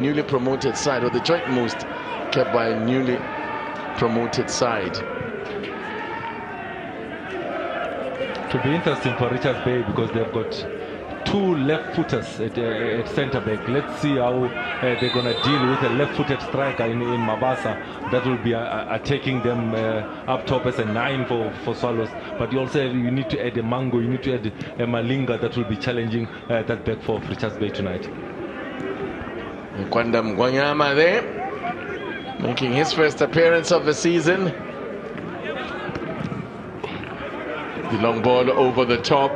newly promoted side, or the joint most kept by a newly promoted side. It will be interesting for Richards Bay because they've got two left-footers at centre back. Let's see how they're going to deal with a left-footed striker in Mabasa. That will be attacking them up top as a 9 for Swallows. But you need to add a Mango, you need to add a Malinga that will be challenging that back for Richards Bay tonight. Kwandam Gwanyama there, making his first appearance of the season. The long ball over the top.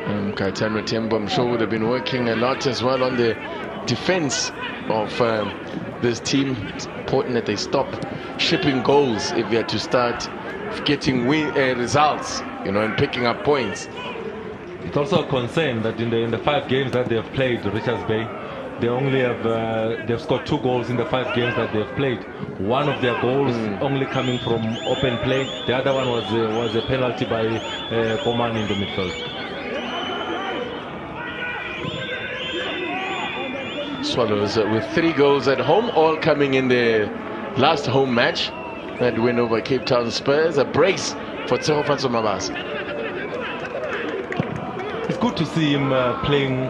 And Kaitan Ratembo, I'm sure, would have been working a lot as well on the defense of this team. It's important that they stop shipping goals if they are to start getting results, and picking up points. It's also a concern that in the 5 games that they have played, Richards Bay, they only have they've scored 2 goals in the 5 games that they have played. One of their goals only coming from open play. The other one was a penalty by Coman in the midfield. Swallows with 3 goals at home, all coming in the last home match. That win over Cape Town Spurs, a brace for Tsehofatso Mabasa. It's good to see him playing.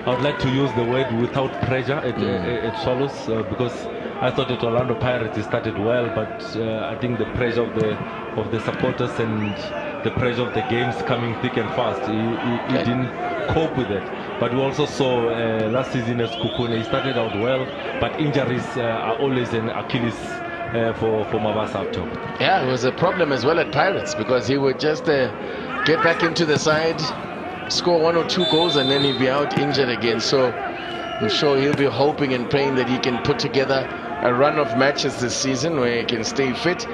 I would like to use the word without pressure at Swallows because I thought at Orlando Pirates he started well, but I think the pressure of the supporters and the pressure of the games coming thick and fast, he didn't cope with it. But we also saw last season as Kukune, he started out well, but injuries are always an Achilles for Mabasa up top. Yeah, it was a problem as well at Pirates because he would just get back into the side, score 1 or 2 goals, and then he'll be out injured again. So I'm sure he'll be hoping and praying that he can put together a run of matches this season where he can stay fit.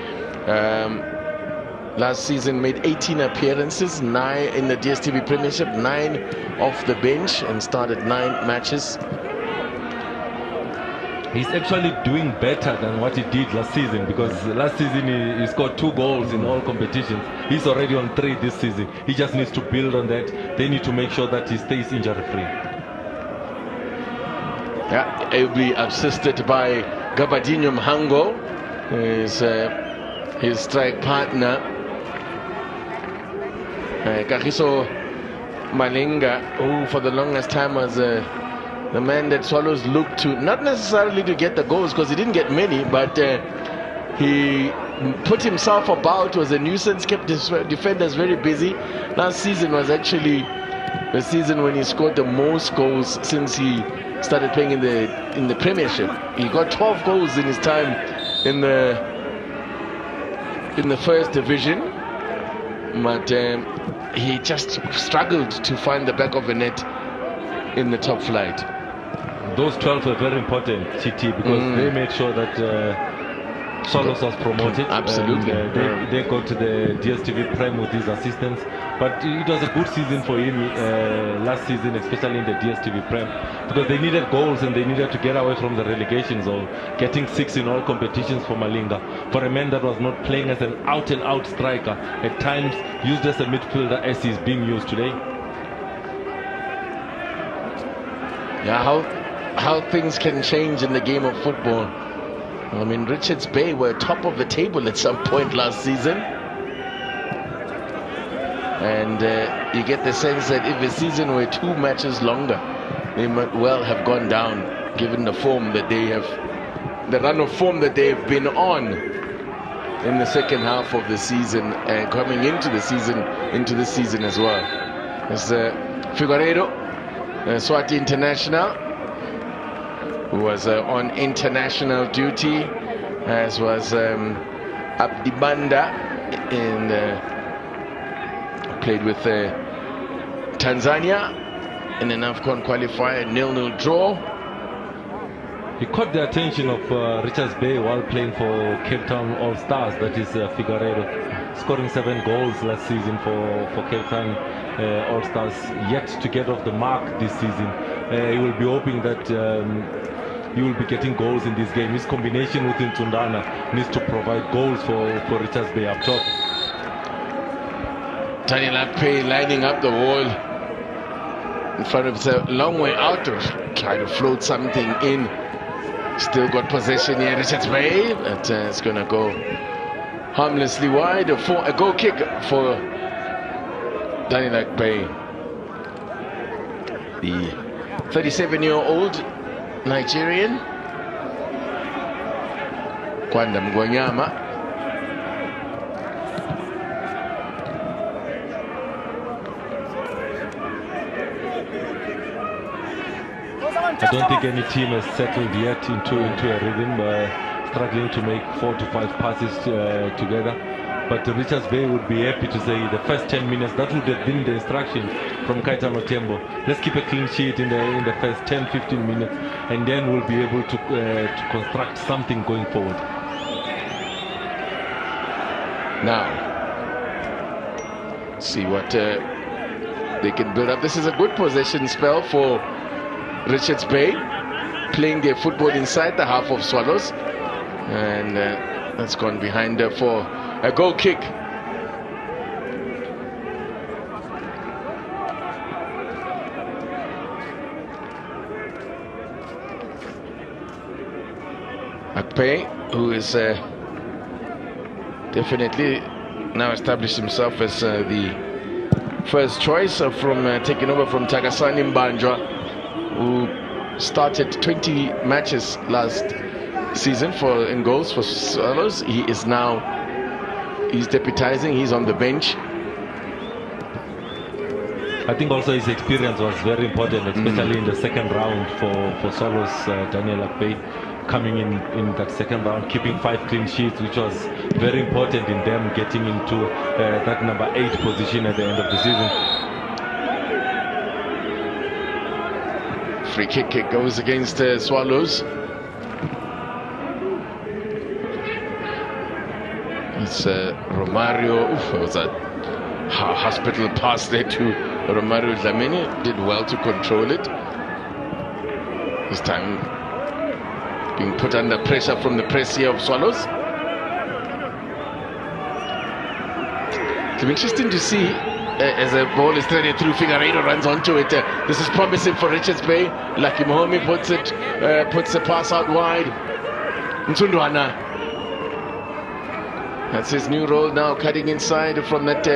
Last season made 18 appearances, 9 in the Dstv Premiership, 9 off the bench, and started 9 matches. He's actually doing better than what he did last season, because last season he scored 2 goals in all competitions. He's already on 3 this season. He just needs to build on that. They need to make sure that he stays injury-free. Yeah, he'll be assisted by Gabadinho Mhango, his strike partner. Kagiso Malinga, who for the longest time was the man that Swallows looked to, not necessarily to get the goals because he didn't get many, but he put himself about, was a nuisance, kept his defenders very busy. Last season was actually the season when he scored the most goals since he started playing in the Premiership. He got 12 goals in his time in the first division, but he just struggled to find the back of the net in the top flight. Those 12 were very important, TT, because they made sure that Swallows was promoted. Absolutely. They got to the Dstv Prem with his assistants. But it was a good season for him last season, especially in the Dstv Prem, because they needed goals and they needed to get away from the relegation zone. Getting 6 in all competitions for Malinga, for a man that was not playing as an out-and-out striker, at times used as a midfielder as he's being used today. Yeah, how things can change in the game of football. I mean, Richards Bay were top of the table at some point last season. And you get the sense that if the season were 2 matches longer, they might well have gone down, given the form that they have, the run of form that they have been on in the second half of the season, and coming into this season as well. It's Figueiredo, Swati international, who was on international duty, as was Abdibanda, played with Tanzania in an AFCON qualifier, 0-0 draw. He caught the attention of Richards Bay while playing for Cape Town All Stars, that is Figueiredo, scoring 7 goals last season for Cape Town All Stars, yet to get off the mark this season. He will be hoping that he will be getting goals in this game. His combination with Ntundana needs to provide goals for Richards Bay up top. Daniel Ape lining up the wall. in front of. It's a long way out to try to float something in. Still got possession here, Richards Bay, but it's going to go harmlessly wide. A goal kick for Daniel Bay. The 37-year-old Nigerian. Kwanda Mgwanyama. I don't think any team has settled yet into a rhythm, struggling to make 4 to 5 passes together. But Richards Bay would be happy to say the first 10 minutes, that would have been the instruction from Kaitano Tembo. Let's keep a clean sheet in the first 10-15 minutes, and then we'll be able to construct something going forward. Now, see what they can build up. This is a good possession spell for Richards Bay, playing their football inside the half of Swallows, and that's gone behind for a goal kick. Akpe, who is definitely now established himself as the first choice from taking over from Tagasani Mbanjwa, who started 20 matches last season in goals for Swallows. He's deputizing, he's on the bench. I think also his experience was very important, especially in the second round for Swallows. Daniel Akpe coming in that second round, keeping 5 clean sheets, which was very important in them getting into that number 8 position at the end of the season. Free kick goes against Swallows. It's Romario. It was a hospital pass there to Romario Dlamini. Did well to control it. This time being put under pressure from the press here of Swallows. It's interesting to see as the ball is threaded through. Figueiredo runs onto it. This is promising for Richards Bay. Lucky Mohomi puts the pass out wide. Nsundwana. That's his new role now, cutting inside from that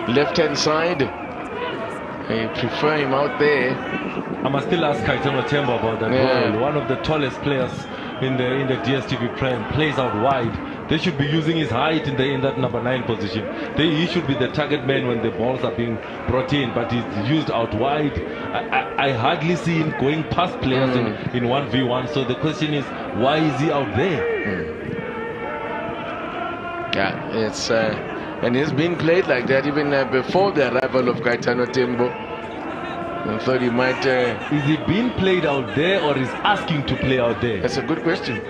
left-hand side. I prefer him out there. I must still ask Kaitano Tembo about that role. One of the tallest players in the Dstv Prem plays out wide. They should be using his height in that number 9 position. He should be the target man when the balls are being brought in, but he's used out wide. I hardly see him going past players in 1v1. So the question is, why is he out there? Yeah, it's and he's been played like that even before the arrival of Kaitano Tembo. I thought he might. Is he being played out there, or is asking to play out there? That's a good question.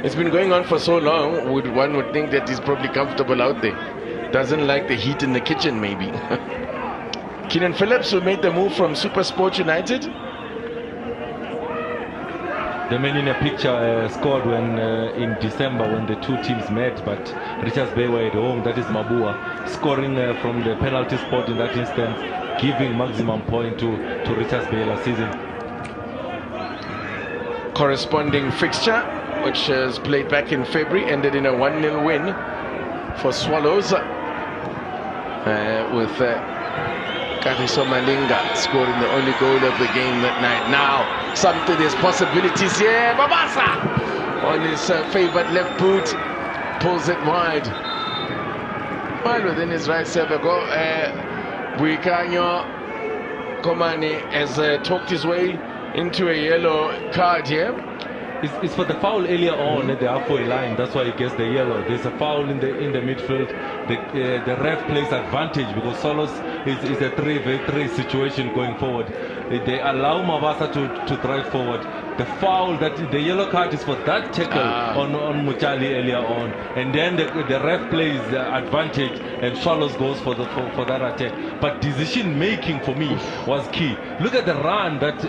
It's been going on for so long. One would think that he's probably comfortable out there. Doesn't like the heat in the kitchen, maybe. Keenan Phillips, who made the move from Super Sport United. The man in a picture scored when in December when the two teams met, but Richards Bay were at home. That is Mabua scoring from the penalty spot in that instance, giving maximum point to Richards Bay last season. Corresponding fixture, which was played back in February, ended in a 1-0 win for Swallows, with Kagiso Malinga scoring the only goal of the game that night. Now, there's possibilities here. Babasa on his favourite left boot pulls it wide. Well within his right serve goal. Buikanyo Komani has talked his way into a yellow card here. It's for the foul earlier on at the halfway line. That's why he gets the yellow. There's a foul in the midfield. The ref plays advantage because Solos is a 3v3 situation going forward. They allow Mabasa to drive forward. The yellow card is for that tackle on Muchali earlier on, and then the ref plays advantage, and Solos goes for that attack. But decision making for me was key. Look at the run that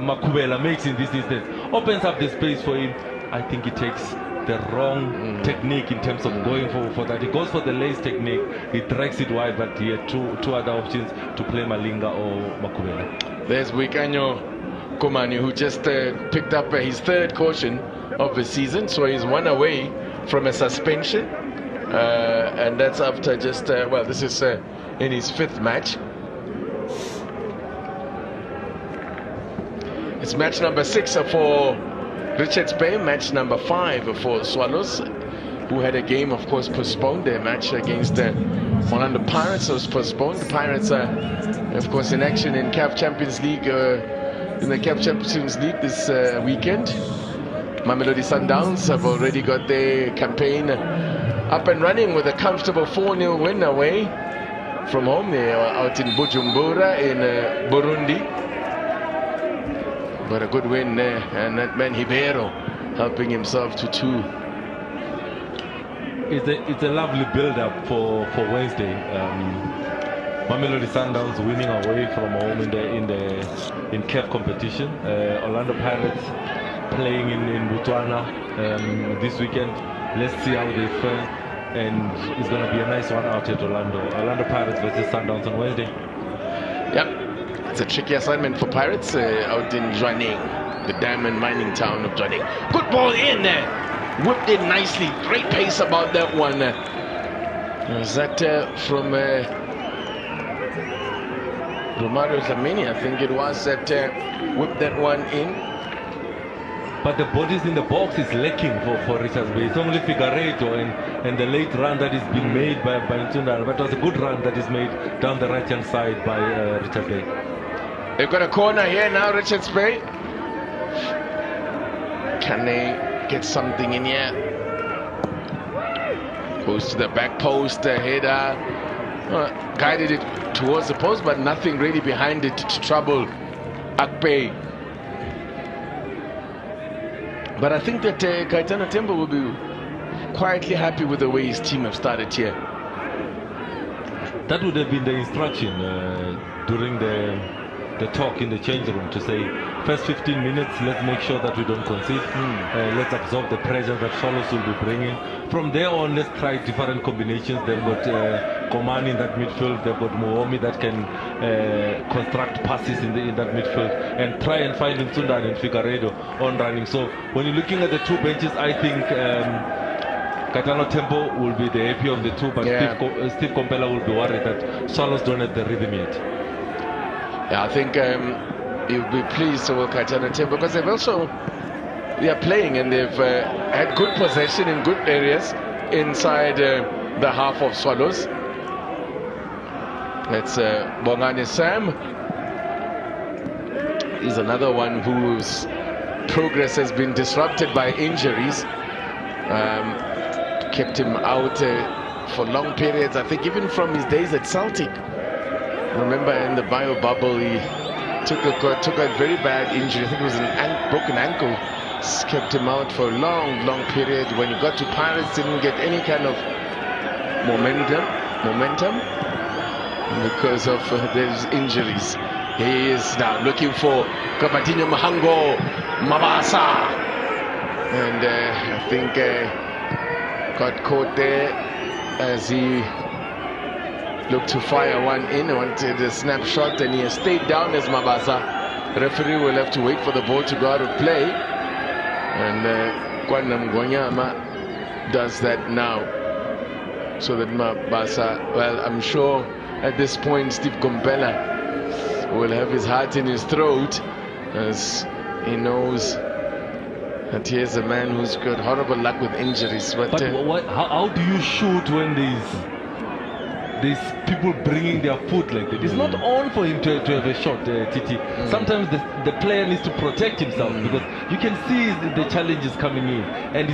Makubela makes in this instance. Opens up the space for him. I think it takes the wrong technique in terms of going for that. He goes for the lace technique, he drags it wide, but he had two other options to play Malinga or Makubela. There's Wikanyo Komani, who just picked up his third caution of the season, so he's one away from a suspension, and that's after just well, this is in his fifth match. It's match number 6 for Richards Bay, match number 5 for Swallows, who had a game, of course, postponed. Their match against the Orlando Pirates was postponed. The Pirates are, of course, in action in CAF Champions League, in the CAF Champions League this weekend. Mamelodi Sundowns have already got their campaign up and running with a comfortable 4-0 win away from home. They are out in Bujumbura in Burundi. But a good win there, and that man Hibero helping himself to 2. It's a lovely build-up for Wednesday. Mamelodi Sundowns winning away from home in CAF competition. Orlando Pirates playing in Botswana this weekend. Let's see how they fare, and it's going to be a nice one out at Orlando. Orlando Pirates versus Sundowns on Wednesday. Yep. It's a tricky assignment for Pirates out in Jwaneng, the diamond mining town of Jwaneng. Good ball in there, whipped in nicely. Great pace about that one. Was that from Romario Dlamini? I think it was that whipped that one in. But the bodies in the box is lacking for Richards Bay. It's only Figueiredo and the late run that is being made by Ntunda. But it was a good run that is made down the right-hand side by Richards Bay. They've got a corner here now, Richards Bay. Can they get something in here? Goes to the back post, the header. Guided it towards the post, but nothing really behind it to trouble Akpe. But I think that Kaitana Tembo will be quietly happy with the way his team have started here. That would have been the instruction during the talk in the change room, to say first 15 minutes, let's make sure that we don't concede. Let's absorb the pressure that Swallows will be bringing. From there on, let's try different combinations. They've got Komani in that midfield. They've got Muomi that can construct passes in that midfield, and try and find Ntunda and Figueiredo on running. So when you're looking at the two benches, I think Kaitano Tempo will be the happy of the two, but Steve Kompela will be worried that Swallows don't have the rhythm yet. Yeah, I think you'll be pleased with Kaitana Tempo, because they are playing and they've had good possession in good areas inside the half of Swallows. That's Bongani Sam. He's another one whose progress has been disrupted by injuries. Kept him out for long periods, I think even from his days at Celtic. Remember in the bio bubble, he took a very bad injury. I think it was an broken ankle. Kept him out for a long period. When he got to Pirates, didn't get any kind of momentum because of those injuries. He is now looking for Kapatinho Mahango Mabasa, and I think got caught there as he looked to fire one in. Wanted a snapshot, and he has stayed down as Mabasa. The referee will have to wait for the ball to go out of play, and Kwanam Gwanyama does that now, so that Mabasa, well, I'm sure at this point Steve Kompela will have his heart in his throat, as he knows that here's a man who's got horrible luck with injuries. But how do you shoot when there's people bringing their foot like that? It's not on for him to have a shot, Titi. Sometimes the player needs to protect himself, because you can see the challenges coming in, and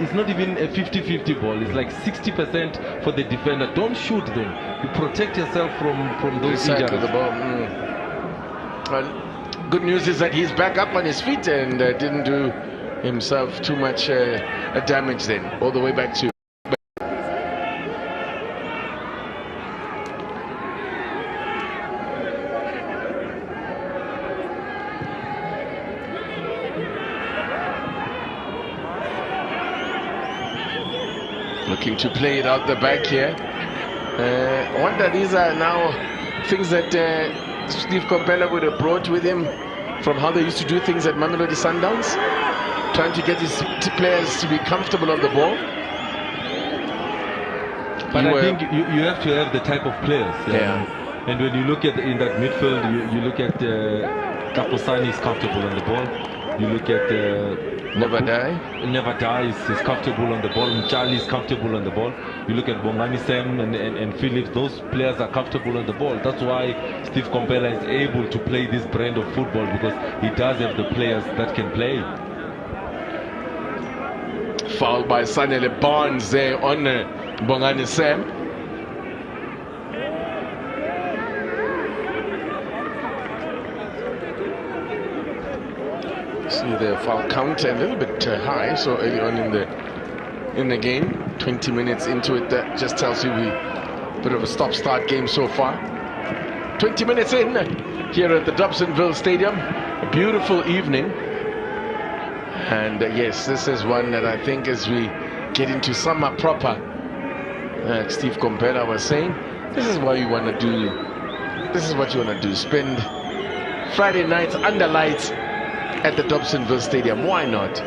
it's not even a 50-50 ball. It's like 60% for the defender. Don't shoot them. You protect yourself from those injuries. The ball. Well, good news is that he's back up on his feet and didn't do himself too much damage then, all the way back to Looking to play it out the back here. I wonder these are now things that Steve Compella would have brought with him from how they used to do things at Mamelodi Sundowns, trying to get his players to be comfortable on the ball. But I think you have to have the type of players. Yeah. And when you look at in that midfield, you look at Kaposani is comfortable on the ball. You look at Never Die. Never Die is comfortable on the ball. Mchali is comfortable on the ball. You look at Bongani Sam and Phillips, those players are comfortable on the ball. That's why Steve Compella is able to play this brand of football, because he does have the players that can play. Foul by Sanele Barnes there on Bongani Sam. See the foul count a little bit high so early on in the game. 20 minutes into it, that just tells you a bit of a stop-start game so far. 20 minutes in here at the Dobsonville Stadium. A beautiful evening. And yes, this is one that I think as we get into summer proper, Steve Compella was saying, this is what you want to do. This is what you want to do. Spend Friday nights under lights at the Dobsonville Stadium. Why not?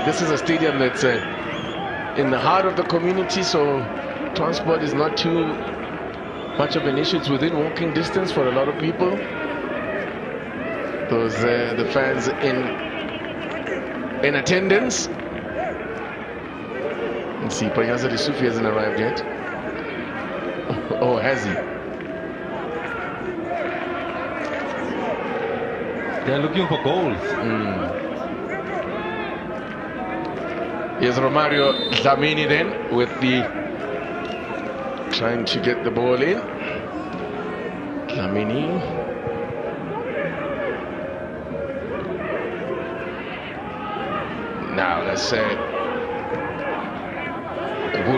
This is a stadium that's in the heart of the community, so transport is not too much of an issue. It's within walking distance for a lot of people. Those the fans in attendance. Let's see, Panyaza Sufi hasn't arrived yet. Oh, has he? They're looking for goals. Here's Romario Dlamini then with the trying to get the ball in. Dlamini. Now let's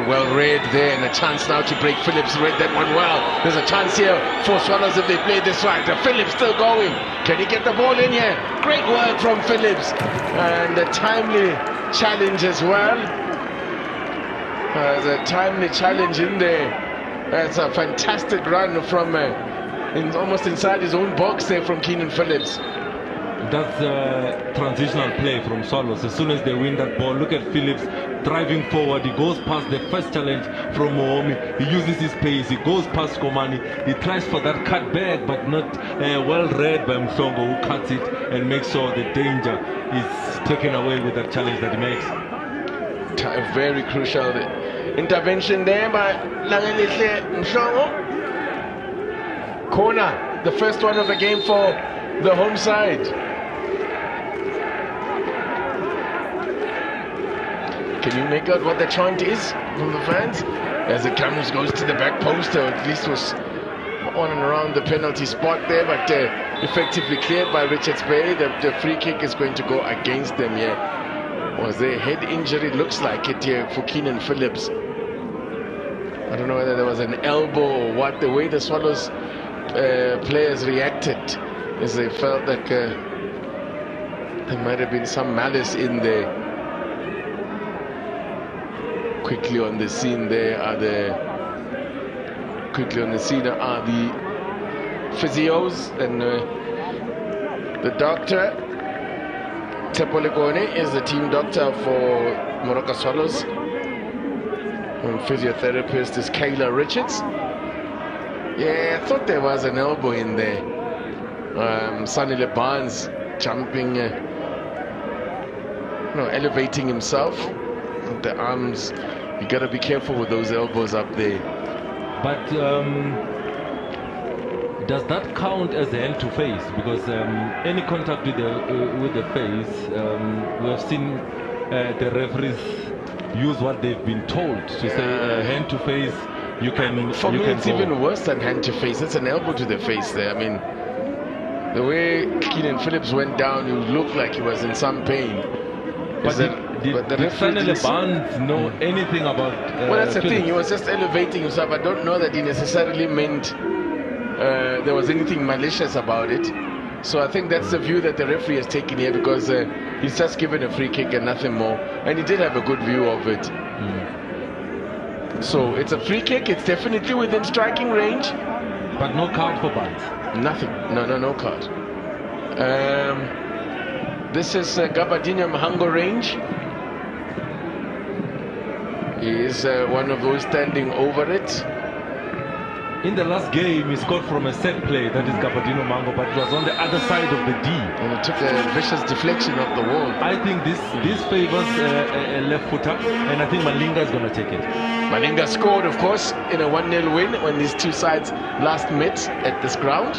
well read there, and a chance now to break. Phillips read that one well. There's a chance here for Swallows if they play this right. Phillips still going. Can he get the ball in here? Great work from Phillips, and a timely challenge as well. There's a timely challenge in there. That's a fantastic run from almost inside his own box there from Keenan Phillips. That's a transitional play from Swallows. As soon as they win that ball, look at Phillips driving forward. He goes past the first challenge from Moomi. He uses his pace. He goes past Komani. He tries for that cut back, but not well read by Msongo, who cuts it and makes sure the danger is taken away with that challenge that he makes. A very crucial intervention there by Langelihle Msongo. Corner, the first one of the game for the home side. Can you make out what the chant is from the fans? As it comes, goes to the back post, or at least was on and around the penalty spot there, but effectively cleared by Richards Bay. The free kick is going to go against them here. Was there a head injury? Looks like it here for Keenan Phillips. I don't know whether there was an elbow or what. The way the Swallows players reacted is they felt that there might have been some malice in there. Quickly on the scene there are the physios and the doctor. Tepolegone is the team doctor for Moroka Swallows. And physiotherapist is Kayla Richards. Yeah, I thought there was an elbow in there. Sanele Barnes jumping, elevating himself with the arms. You gotta be careful with those elbows up there. But does that count as a hand to face? Because any contact with the face, we have seen the referees use what they've been told to say hand to face. You can. For me, it's even worse than hand to face. It's an elbow to the face there. I mean, the way Keenan Phillips went down, he looked like he was in some pain. But did Sanele Barnes know anything about well, that's the Phillips? thing. He was just elevating himself. I don't know that he necessarily meant there was anything malicious about it. So I think that's the view that the referee has taken here, because he's just given a free kick and nothing more. And he did have a good view of it. So it's a free kick. It's definitely within striking range. But no card for Barnes. Nothing. No card. This is Gabadinho Mhango range. He is one of those standing over it. In the last game, he scored from a set play, that is Gabadinho Mango, but it was on the other side of the D. And it took a vicious deflection off the wall. I think this favors a left footer, and I think Malinga is going to take it. Malinga scored, of course, in a 1-0 win when these two sides last met at this ground.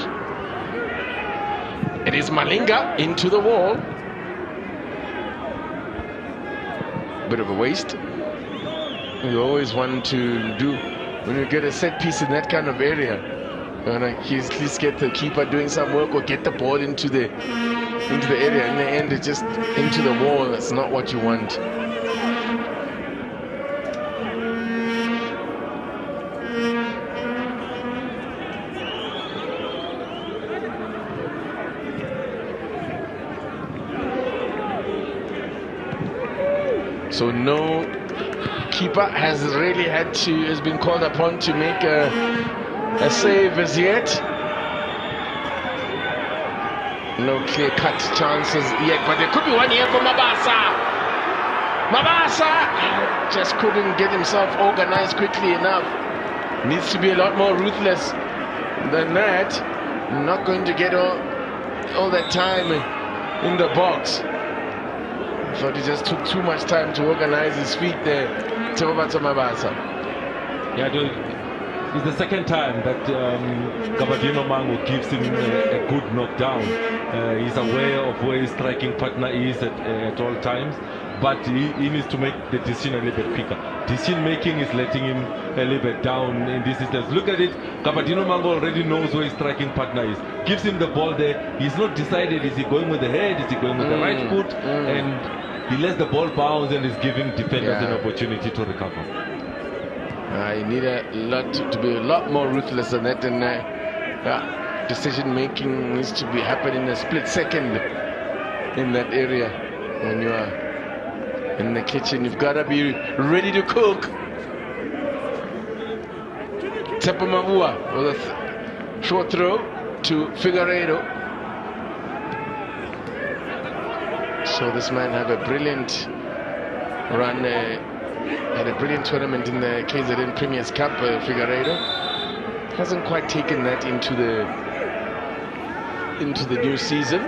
It is Malinga into the wall. Bit of a waste. You always want to do when you get a set piece in that kind of area. And at least get the keeper doing some work or get the ball into the area. In the end, it's just into the wall. That's not what you want. So no keeper has been called upon to make a save as yet. No clear-cut chances yet, but there could be one here for Mabasa. Mabasa just couldn't get himself organized quickly enough. Needs to be a lot more ruthless than that. Not going to get all that time in the box. I thought he just took too much time to organize his feet there. Mabasa. Yeah, it's the second time that Gabadinho Mango gives him a good knockdown. He's aware of where his striking partner is at all times, but he needs to make the decision a little bit quicker. Decision making is letting him a little bit down in this instance. Look at it, Gabadinho Mango already knows where his striking partner is. Gives him the ball there. He's not decided, is he going with the head, is he going with the right foot, and he lets the ball bounce and is giving defenders an opportunity to recover. You need to be a lot more ruthless than that, and decision making needs to be happening in a split second in that area. When you are in the kitchen, you've got to be ready to cook. Tepa Mavua with a short throw to Figueiredo. So this man had a brilliant run, had a brilliant tournament in the KZN Premier's Cup. Figueiredo hasn't quite taken that into the new season.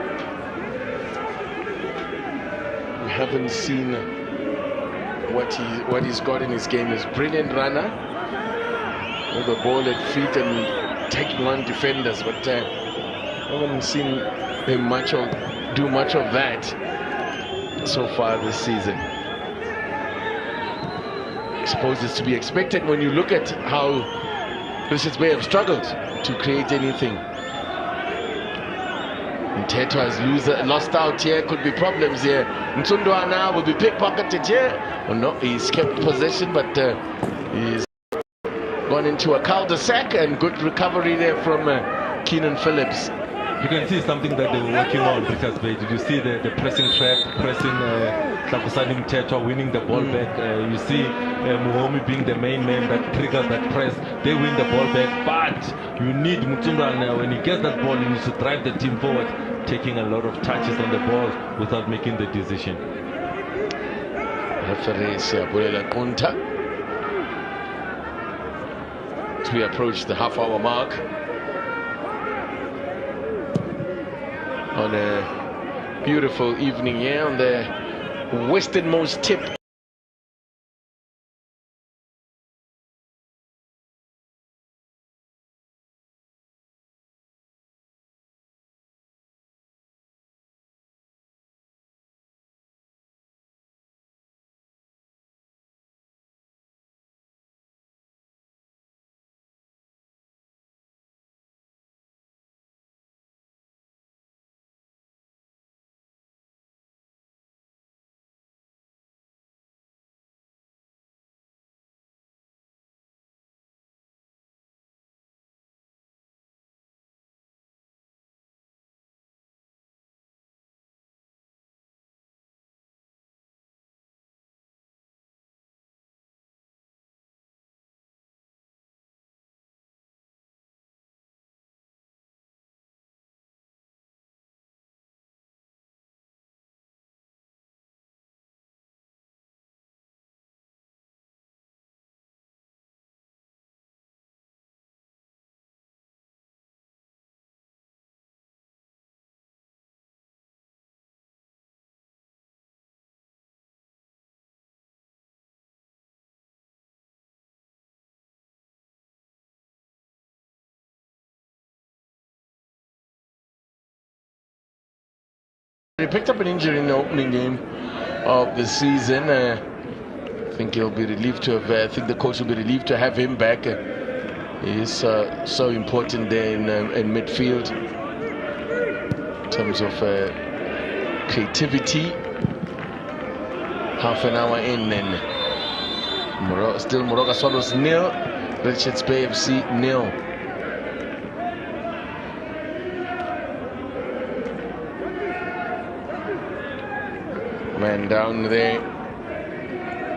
We haven't seen what he's got in his game. He's a brilliant runner with the ball at feet and taking on defenders, but I haven't seen him do much of that so far this season. I suppose it's to be expected when you look at how Richards Bay have struggled to create anything. And Teto has lost out here, could be problems here. Nsundwana will be pickpocketed here. Well, no, he's kept possession, but he's gone into a cul-de-sac, and good recovery there from Keenan Phillips. You can see something that they were working on, Richards Bay. Did you see the pressing track, pressing Tlakusani Mtetwa, winning the ball back? You see Muhomi being the main man that triggers that press. They win the ball back, but you need Mutundana, when he gets that ball, he needs to drive the team forward, taking a lot of touches on the ball without making the decision. Referee Siabulela Kunta. As we approach the half-hour mark on a beautiful evening here on the westernmost tip He picked up an injury in the opening game of the season. I think he'll be relieved to have. I think the coach will be relieved to have him back. He is so important there in midfield in terms of creativity. Half an hour in, and still Moroka Swallows 0, Richards Bay FC 0. Man down there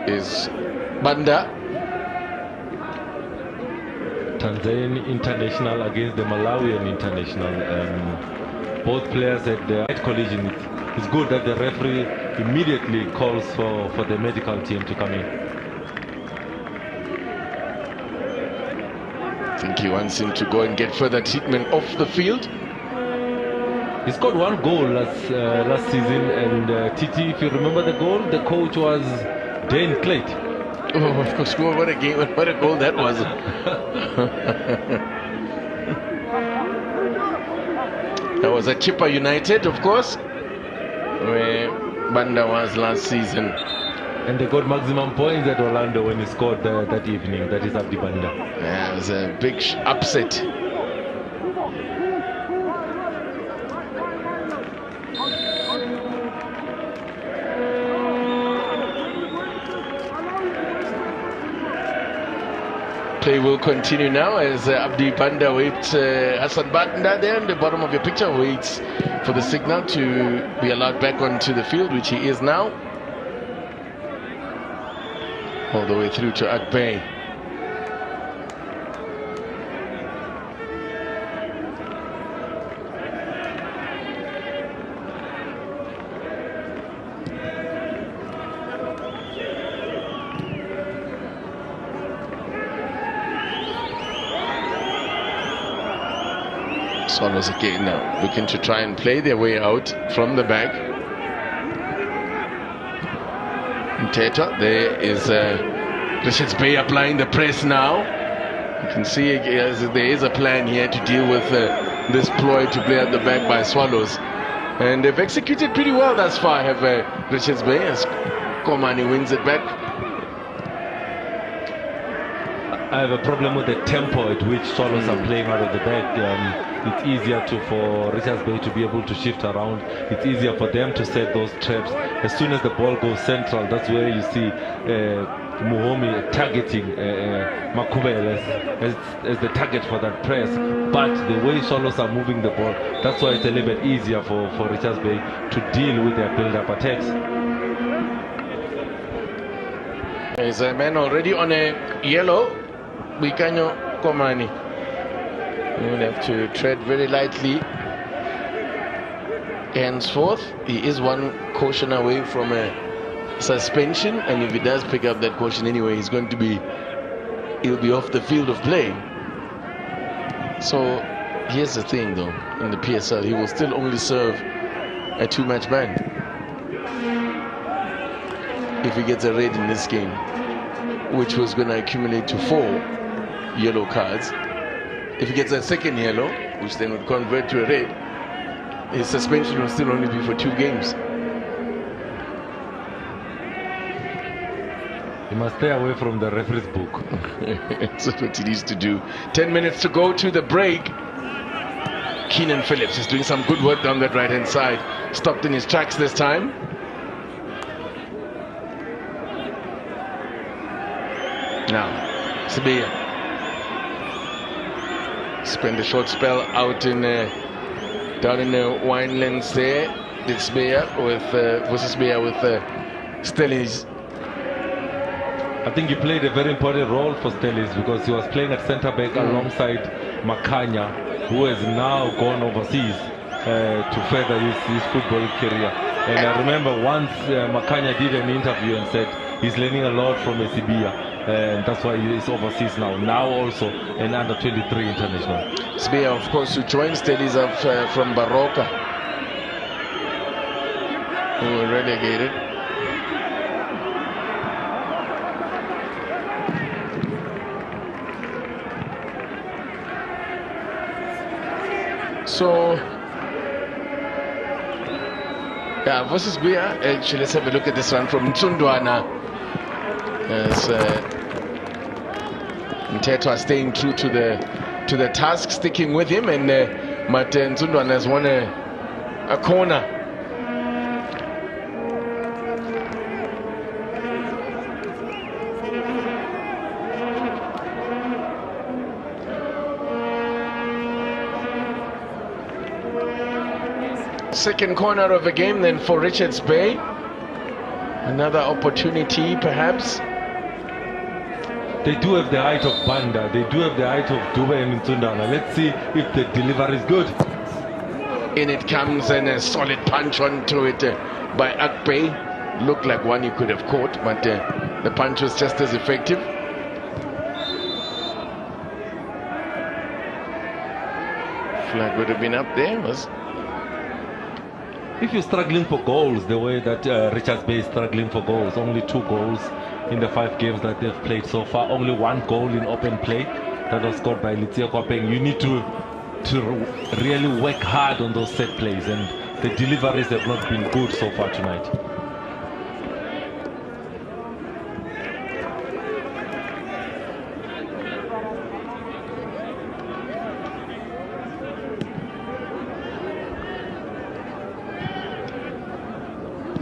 is Banda. Tanzanian international against the Malawian international. Both players at the right collision. It's good that the referee immediately calls for the medical team to come in. I think he wants him to go and get further treatment off the field. He scored one goal last season, and Titi, if you remember the goal, the coach was Dane Clayt. Oh, of course, what a game, what a goal that was. That was at Chippa United, of course, where Banda was last season. And they got maximum points at Orlando when he scored that evening. That is Abdi Banda. Yeah, it was a big upset. Play will continue now as Abdi Banda waits, Hassan Banda there in the bottom of your picture waits for the signal to be allowed back onto the field, which he is now. All the way through to Akbay. Swallows again now, looking to try and play their way out from the back. Teta, there is Richards Bay applying the press now. You can see there is a plan here to deal with this ploy to play at the back by Swallows. And they've executed pretty well thus far, have Richards Bay, as Komani wins it back. I have a problem with the tempo at which Swallows are playing out of the back. It's easier for Richards Bay to be able to shift around. It's easier for them to set those traps. As soon as the ball goes central, that's where you see Muhomi targeting Makubele as the target for that press. But the way Swallows are moving the ball, that's why it's a little bit easier for Richards Bay to deal with their build-up attacks. There's a man already on a yellow. Bikanyo Komani. You will have to tread very lightly. Henceforth, he is one caution away from a suspension, and if he does pick up that caution anyway, he'll be off the field of play. So here's the thing though, in the PSL, he will still only serve a 2-match ban if he gets a red in this game, which was going to accumulate to 4 yellow cards. If he gets a second yellow, which then would convert to a red, his suspension will still only be for 2 games. He must stay away from the referee's book. That's what he needs to do. 10 minutes to go to the break. Keenan Phillips is doing some good work down that right-hand side. Stopped in his tracks this time. Now, Sibiya. Spent a short spell out in down in the winelands there. Did Sibiya with versus Sibiya with Stellies. I think he played a very important role for Stellies because he was playing at centre back alongside Makanya, who has now gone overseas to further his football career. And I remember once Makanya did an interview and said he's learning a lot from Sibiya. And that's why he is overseas now. Now also an under-23 international. Sibiya, of course, who joined Stellies up from Moroka, who were relegated. So Yeah, versus Guia. Actually, let's have a look at this one from Nsundwana. As Mtetwa staying true to the task, sticking with him, and Nsundwana has won a corner. Second corner of the game then for Richards Bay. Another opportunity perhaps. They do have the height of Banda, they do have the height of Dube and Nsundwana. Let's see if the delivery is good. In it comes, and a solid punch onto it by Akpe. Looked like one he could have caught, but the punch was just as effective. Flag would have been up there. If you're struggling for goals the way that Richards Bay is struggling for goals, only 2 goals in the 5 games that they've played so far, only 1 goal in open play that was scored by Litsia Kopeng. You need to really work hard on those set plays, and the deliveries have not been good so far tonight.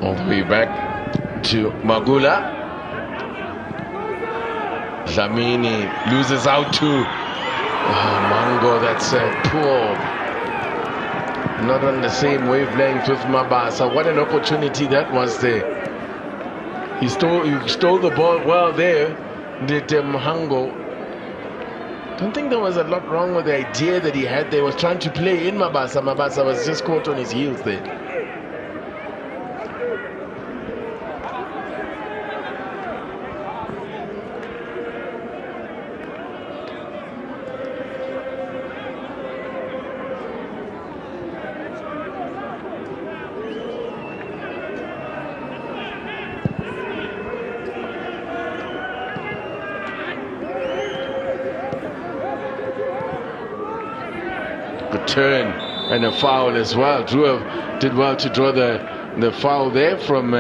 All the way back to Magula. Dlamini loses out to Mango. That's poor. Not on the same wavelength with Mabasa. What an opportunity that was there. He stole the ball well there, did Mhango. Don't think there was a lot wrong with the idea that he had there. Was trying to play in Mabasa. Mabasa was just caught on his heels there. Good turn and a foul as well. Did well to draw the foul there from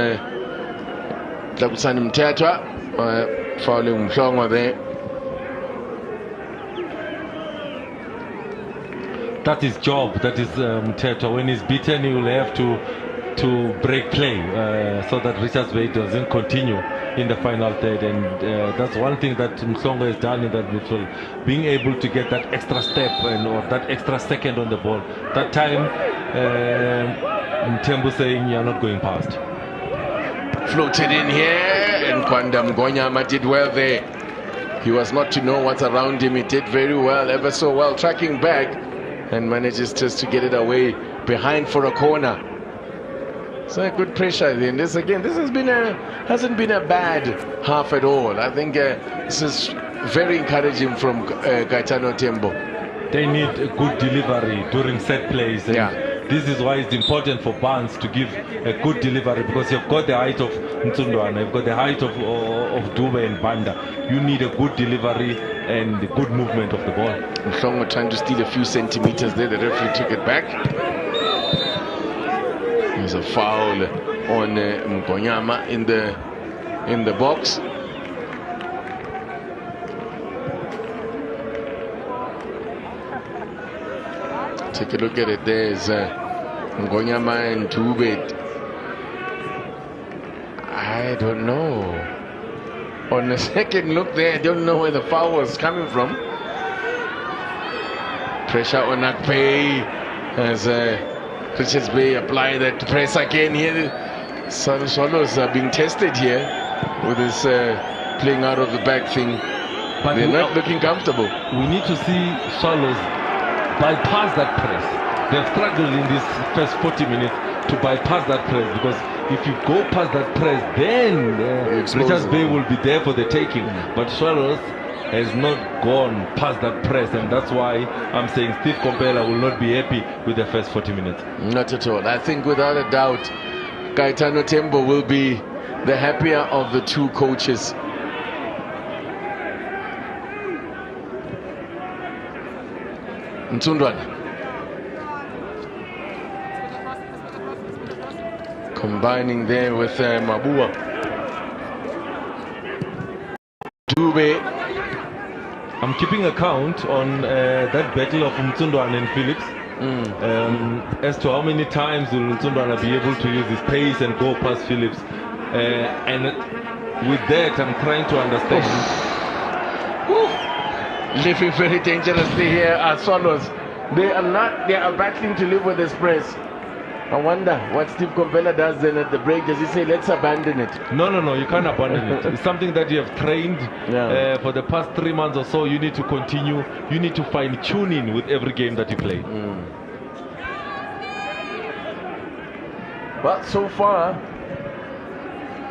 Tlabusani Mtetwa, fouling Mhlongwa there. That is job. That is Mtetwa. When he's beaten, he will have to break play so that Richards Bay doesn't continue in the final third, and that's one thing that Mhlongwa has done in that midfield, being able to get that extra step or that extra second on the ball. That time, Mtembu saying you're not going past. Floated in here, and Kwanda Mgonyama did well there. He was not to know what's around him. He did very well, ever so well, tracking back, and manages just to get it away behind for a corner. So good pressure then. This hasn't been a bad half at all. I think this is very encouraging from Gaetano Tembo. They need a good delivery during set plays, and this is why it's important for Barnes to give a good delivery, because you've got the height of Nsundwana, you've got the height of Dube and Banda. You need a good delivery and the good movement of the ball. Mhlongwa trying to steal a few centimeters there. The referee took it back. There's a foul on Mgonyama in the box. Take a look at it. There's Mgonyama and Dube. I don't know. On the second look there, I don't know where the foul was coming from. Pressure on Akpe as Richards Bay apply that press again here. Swallows are being tested here with this playing out of the back thing. But they're not looking comfortable. We need to see Swallows bypass that press. They've struggled in this first 40 minutes to bypass that press, because if you go past that press, then Richards Bay will be there for the taking. But Swallows has not gone past that press, and that's why I'm saying Steve Kompela will not be happy with the first 40 minutes. Not at all. I think without a doubt Gaetano Tembo will be the happier of the two coaches. Nsundwana Combining there with Mabua. Dube. I'm keeping a count on that battle of Mtsundwana and Phillips. As to how many times will Mtsundwana be able to use his pace and go past Phillips. And with that, I'm trying to understand. Living very dangerously here are Swallows. They are battling to live with this press. I wonder what Steve Komphela does then at the break. Does he say, let's abandon it? No, you can't abandon it. It's something that you have trained for the past 3 months or so. You need to continue. You need to fine tuning with every game that you play. But so far,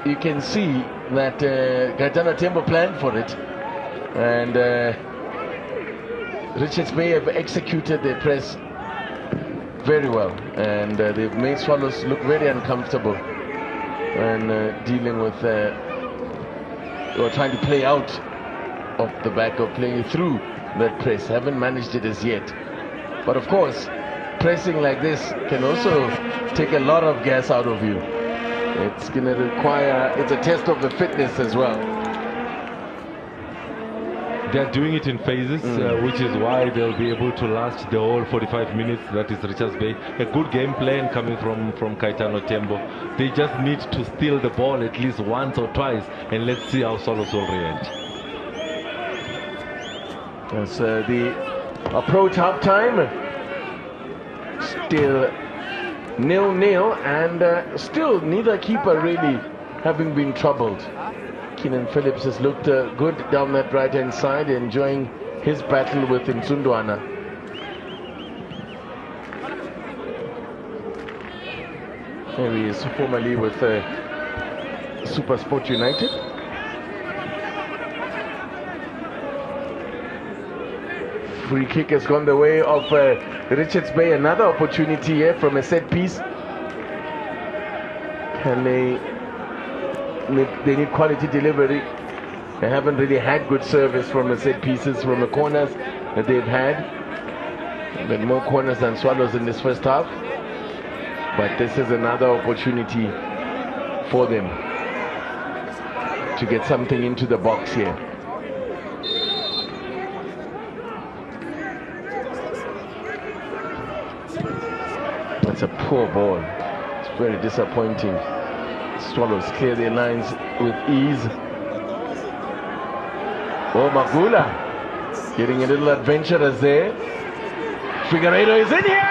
you can see that Gaetano Tembo planned for it. And Richards Bay have executed their press very well, and they've made Swallows look very uncomfortable when dealing with or trying to play out of the back or playing through that press. Haven't managed it as yet, but of course pressing like this can also take a lot of gas out of you. It's going to require, it's a test of the fitness as well. They're doing it in phases, which is why they'll be able to last the whole 45 minutes. That is Richards Bay. A good game plan coming from Gaetano Tembo. They just need to steal the ball at least once or twice, and let's see how Swallows will react. That's the approach half time. Still 0-0, and still neither keeper really having been troubled. Keenan Phillips has looked good down that right hand side, enjoying his battle with Mtsundwana. Here he is, formerly with Super Sport United. Free kick has gone the way of Richards Bay. Another opportunity here from a set piece. Can they need quality delivery. They haven't really had good service from the set pieces, from the corners that they've had. But more corners than Swallows in this first half. But this is another opportunity for them to get something into the box here. That's a poor ball. It's very disappointing. Swallows clear their lines with ease. Oh, Magula getting a little adventurous there. Figueiredo is in here!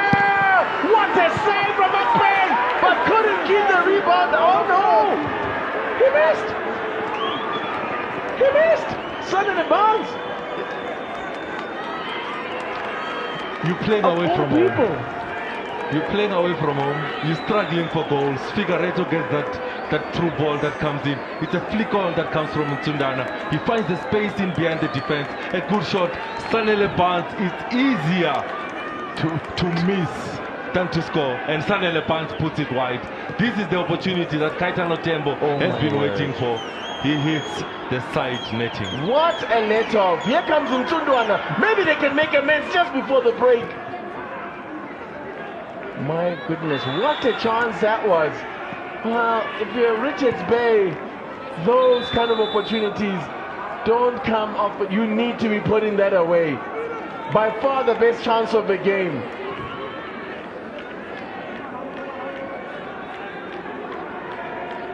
What a save from Akpen! But couldn't keep the rebound. Oh no! He missed! He missed! Son of the bounce! You're playing away from home. You're playing away from home. You're struggling for goals. Figueiredo gets that through ball that comes in. It's a flick on that comes from Mtsundwana. He finds the space in behind the defense. A good shot. Sanele Barnes is easier to miss than to score. And Sanele Barnes puts it wide. This is the opportunity that Gaetano Tembo has been waiting for. He hits the side netting. What a let off. Here comes Mtsundwana. Maybe they can make amends just before the break. My goodness, what a chance that was. Well, if you're Richards Bay, those kind of opportunities don't come off, but you need to be putting that away. By far the best chance of the game.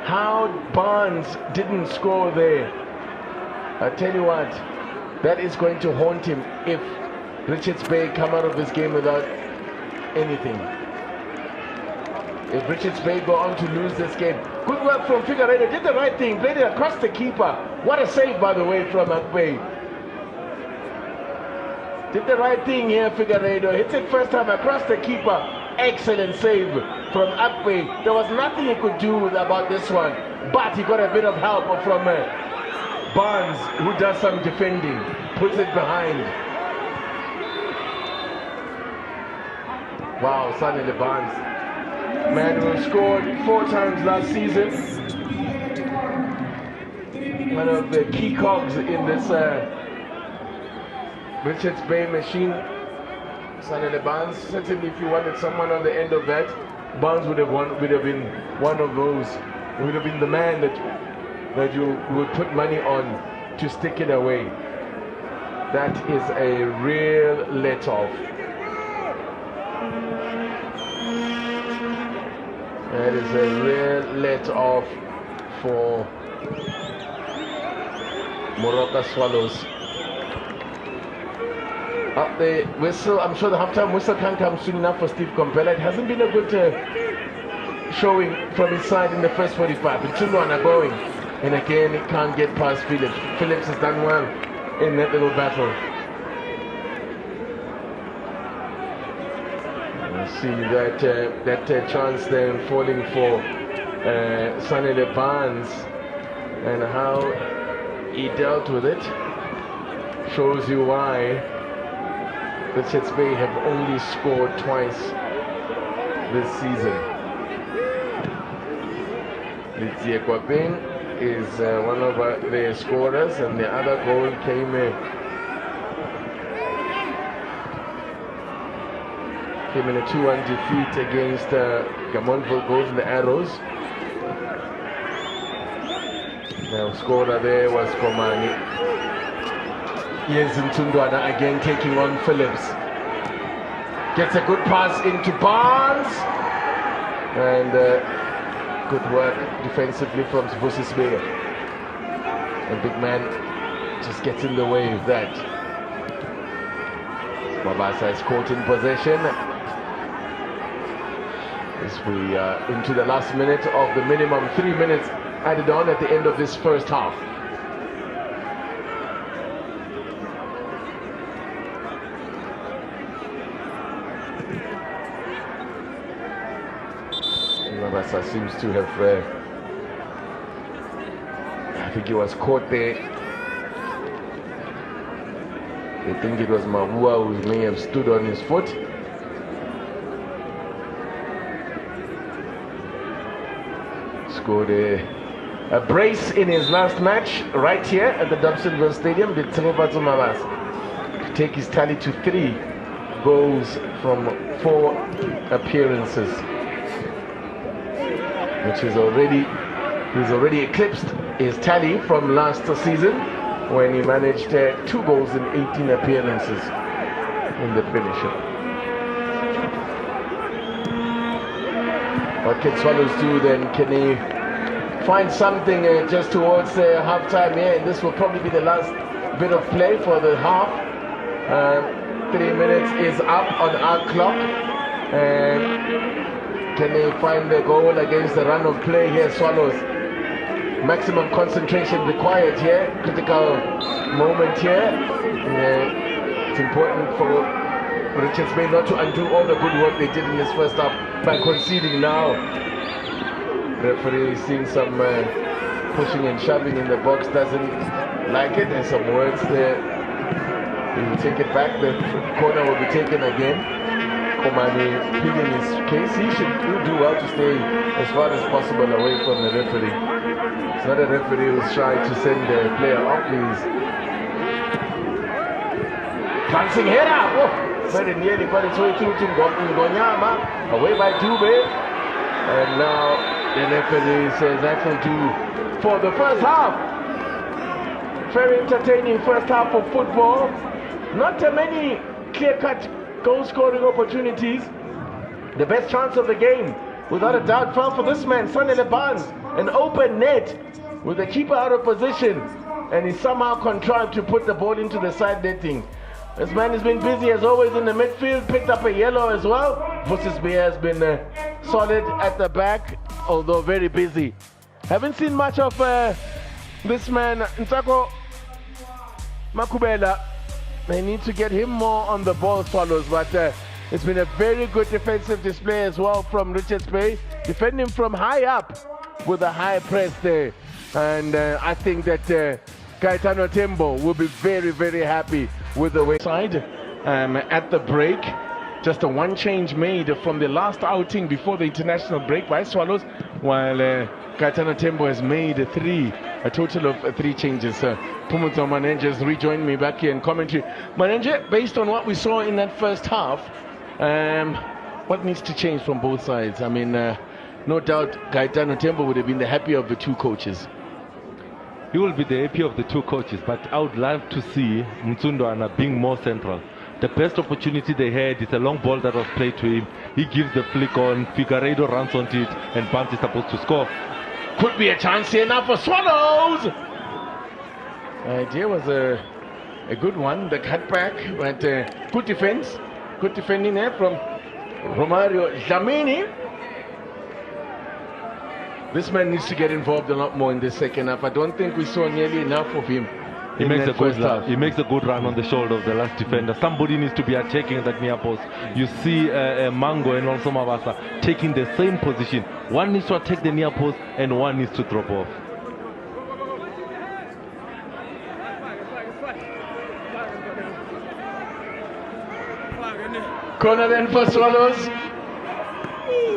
How Barnes didn't score there. I tell you what, that is going to haunt him if Richards Bay come out of this game without anything. If Richards Bay go on to lose this game. Good work from Figueiredo, did the right thing, played it across the keeper. What a save, by the way, from Akpe. Did the right thing here, Figueiredo. Hits it first time across the keeper. Excellent save from Akpe. There was nothing he could do about this one, but he got a bit of help from Barnes, who does some defending, puts it behind. Wow, Sanele Barnes. Man who scored 4 times last season. One of the key cogs in this Richards Bay machine. Sanele Barnes, certainly if you wanted someone on the end of that, Barnes would have been one of those. He would have been the man that you would put money on to stick it away. That is a real let-off. That is a real let-off for Moroka Swallows. Up the whistle, I'm sure the halftime whistle can't come soon enough for Steve Compella. It hasn't been a good showing from his side in the first 45. The 2-1 are going, and again it can't get past Phillips. Phillips has done well in that little battle. You see that chance then falling for Sanele Barnes, and how he dealt with it shows you why the Richards Bay have only scored twice this season. Litsie Kwapeng is one of their scorers, and the other goal came in a 2-1 defeat against Gamontville Goals and the Arrows. Now scorer there was Komani. Yensin Tundwana again taking on Phillips. Gets a good pass into Barnes, and good work defensively from Vusi. A big man just gets in the way of that. Mabasa is caught in possession as we are into the last minute of the minimum 3 minutes added on at the end of this first half. Mabasa seems to have I think he was caught there. I think it was Mabua who may have stood on his foot. Scored a brace in his last match right here at the Dobsonville Stadium. Did Tsengopatso Mabasa to take his tally to 3 goals from 4 appearances, which is he's already eclipsed his tally from last season when he managed 2 goals in 18 appearances in the finisher. What can Swallows do then? Can he find something just towards half-time here? And this will probably be the last bit of play for the half. 3 minutes is up on our clock. Can they find the goal against the run of play here? Swallows. Maximum concentration required here. Critical moment here. It's important for Richards Bay not to undo all the good work they did in this first half by conceding now. Referee seeing some pushing and shoving in the box, doesn't like it. There's some words there. He will take it back. The corner will be taken again. Komani pleading his case. He should do well to stay as far as possible away from the referee. It's not a referee who's trying to send the player off. He's glancing header. Oh, very nearly got its way through to Ngonyama. Away by Dube. And now the referee says that will do for the first half. Very entertaining first half of football. Not many clear-cut goal-scoring opportunities. The best chance of the game, without a doubt, fell for this man, Sanele Barnes. An open net with the keeper out of position, and he somehow contrived to put the ball into the side netting. This man has been busy as always in the midfield, picked up a yellow as well. Vusis Beer has been solid at the back, although very busy. Haven't seen much of this man, Ntako Makubela. They need to get him more on the ball, Swallows, but it's been a very good defensive display as well from Richards Bay, defending from high up with a high press there. And I think that Gaetano Tembo will be very, very happy with the way side at the break. Just a one change made from the last outing before the international break by Swallows, while Gaetano Tembo has made a total of 3 changes. Pumuzo Manenge has rejoined me back here in commentary. Manenge, based on what we saw in that first half, What needs to change from both sides? I mean, no doubt Gaetano Tembo would have been the happier of the two coaches. He will be the AP of the two coaches, but I would love to see Mtsundwana being more central. The best opportunity they had is a long ball that was played to him. He gives the flick on, Figueiredo runs onto it, and Barnes is supposed to score. Could be a chance here now for Swallows. The idea was a good one, the cutback, but good defense. Good defending there from Romario Dlamini. This man needs to get involved a lot more in the second half. I don't think we saw nearly enough of him. He makes a good run on the shoulder of the last defender. Somebody needs to be attacking that near post. You see Mango and also Mabasa taking the same position. One needs to attack the near post and one needs to drop off. Corner then for Swallows.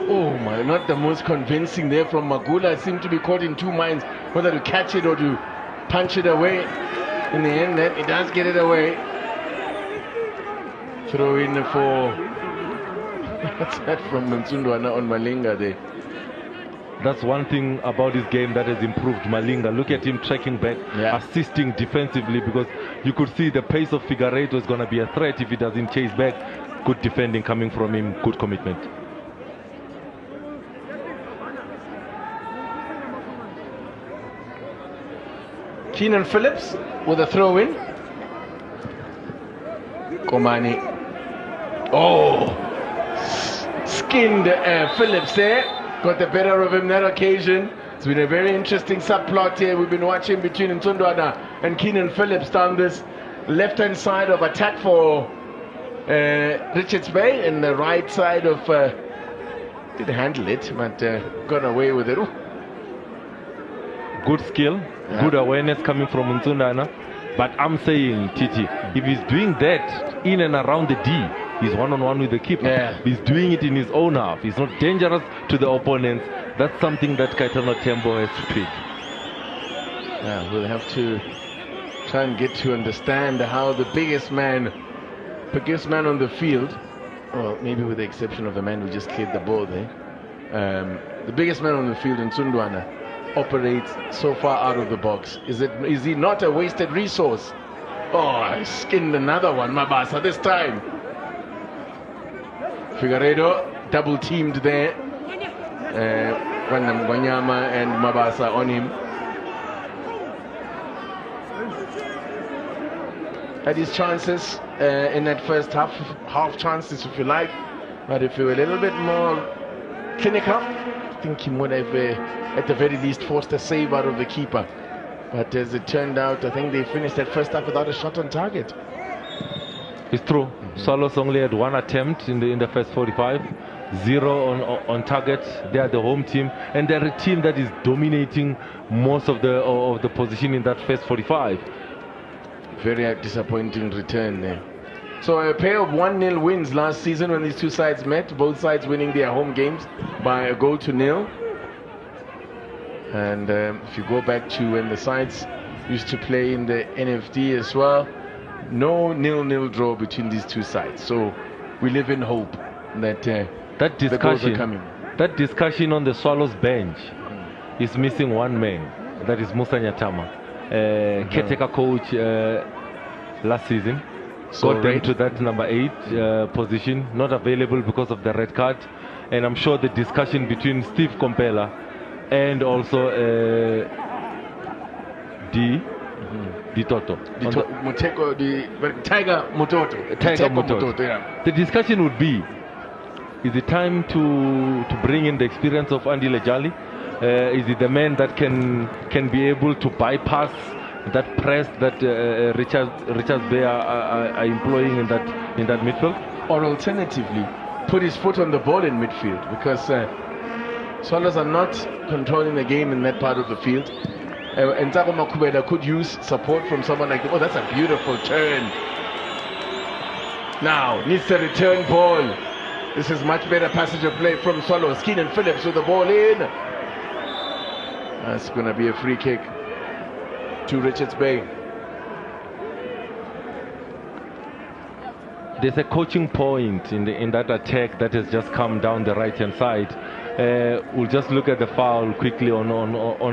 Oh my, not the most convincing there from Magula. Seemed to be caught in two minds, whether to catch it or to punch it away. In the end, he does get it away. Throw in for... What's that from Mtsundwana on Malinga there? That's one thing about this game that has improved Malinga. Look at him tracking back, assisting defensively, because you could see the pace of Figueiredo is going to be a threat if he doesn't chase back. Good defending coming from him, good commitment. Keenan Phillips with a throw in. Komani. Oh, skinned Phillips there. Got the better of him that occasion. It's been a very interesting subplot here we've been watching between Mtsundwana and Keenan Phillips down this left-hand side of attack for Richards Bay, and the right side of did handle it, but got away with it. Ooh. Good skill, good awareness coming from Mtsundwana. But I'm saying, Titi, if he's doing that in and around the D, he's one-on-one with the keeper. He's doing it in his own half. He's not dangerous to the opponents. That's something that Gaetano Tembo has to tweak. Yeah, we'll have to try and get to understand how the biggest man on the field, well, maybe with the exception of the man who just cleared the ball there, the biggest man on the field in Mtsundwana operates so far out of the box. Is he not a wasted resource? Oh, I skinned another one, Mabasa, this time. Figueiredo double teamed there. Wanyama and Mabasa on him. Had his chances in that first half chances if you like, but if you were a little bit more clinical, I think he would have at the very least forced a save out of the keeper. But as it turned out, I think they finished that first half without a shot on target. It's true. Swallows only had one attempt in the first 45, 0 on target. They are the home team, and they're a team that is dominating most of the position in that first 45. Very disappointing return there. So a pair of 1-0 wins last season when these two sides met, both sides winning their home games by 1-0. And if you go back to when the sides used to play in the NFD as well, no 0-0 draw between these two sides. So we live in hope that the goals are coming. That discussion on the Swallows bench is missing one man. That is Musa Nyatama, caretaker coach last season. So got them to that number 8 position, not available because of the red card. And I'm sure the discussion between Steve Kompela and also Toto. Tiger Mototo. Yeah. The discussion would be, is it time to bring in the experience of Andy Lejali? Is it the man that can be able to bypass that press that Richards Bay are employing in that midfield? Or alternatively, put his foot on the ball in midfield, because Swallows are not controlling the game in that part of the field. And Ntsako Makhubela could use support from someone like, oh, that's a beautiful turn. Now, needs the return ball. This is much better passage of play from Swallows. Keenan Phillips with the ball in. That's going to be a free kick to Richards Bay. there's a coaching point in that attack that has just come down the right-hand side. We'll just look at the foul quickly on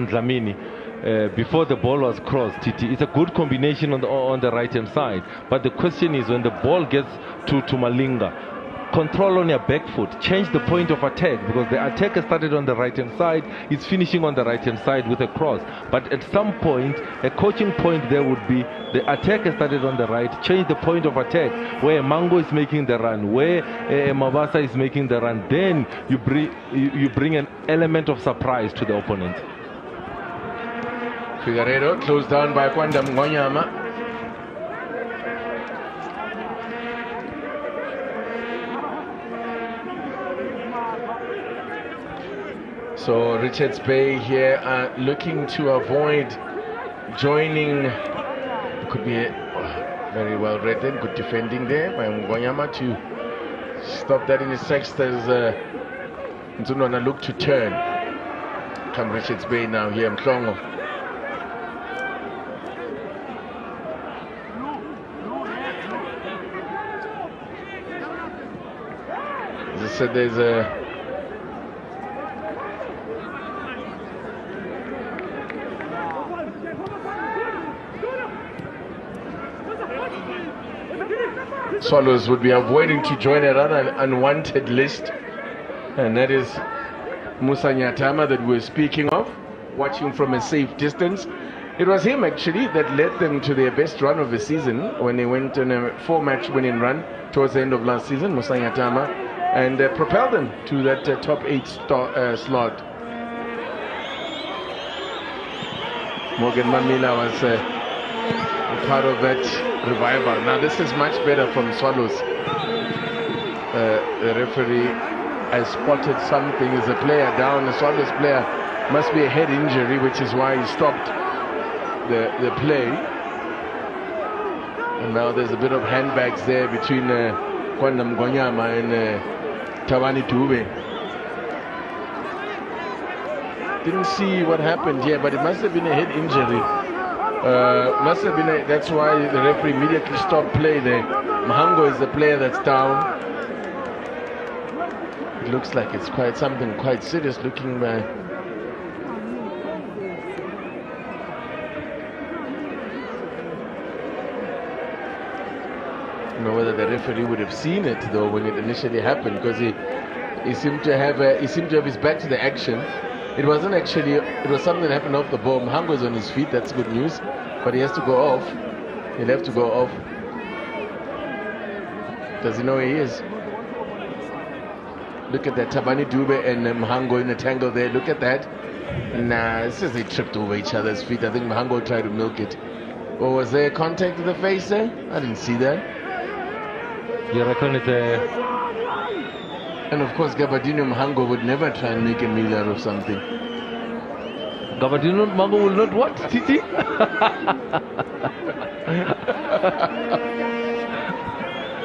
Dlamini. Before the ball was crossed, Titi, it's a good combination on the right-hand side. But the question is, when the ball gets to Malinga, control on your back foot, change the point of attack, because the attack has started on the right-hand side, it's finishing on the right-hand side with a cross. But at some point, a coaching point there would be, the attack has started on the right, change the point of attack, where Mango is making the run, where Mabasa is making the run, then you bring an element of surprise to the opponent. Figueiredo closed down by Kwandam Ngonyama. So Richards Bay here looking to avoid joining. Could be very well read then. Good defending there by Ngonyama to stop that in his tracks. There's Nzunwana look to turn. Come Richards Bay now here, Mhlongo. As I said, there's a Swallows would be avoiding to join a rather unwanted list, and that is Musa Nyatama that we're speaking of, watching from a safe distance. It was him actually that led them to their best run of the season when they went on a 4-match winning run towards the end of last season, Musa Nyatama, and propelled them to that top 8 slot. Morgan Mamila was part of that revival. Now this is much better from Swallows. The referee has spotted something. Is a player down. The Swallows player must be a head injury, which is why he stopped the play. And now there's a bit of handbags there between Kwandam Ngonyama and Tawani Dube. Didn't see what happened here, but it must have been a head injury. Must have been that's why the referee immediately stopped play there. Mahango is the player that's down. It looks like it's something quite serious looking by. I don't know whether the referee would have seen it though when it initially happened, because he seemed to have his back to the action. It wasn't actually, it was something that happened off the ball. Mahango is on his feet, that's good news, but he has to go off. He'll have to go off. Does he know where he is? Look at that, Tabani Dube and Mahango in the tangle there. Look at that. Nah, it's just they tripped over each other's feet. I think Mahango tried to milk it. Or was there contact with the face there? I didn't see that. You reckon it's a... And of course, Gabadino Mahango would never try and make a meal out of something. Gabadino Mahango will not what? Titi?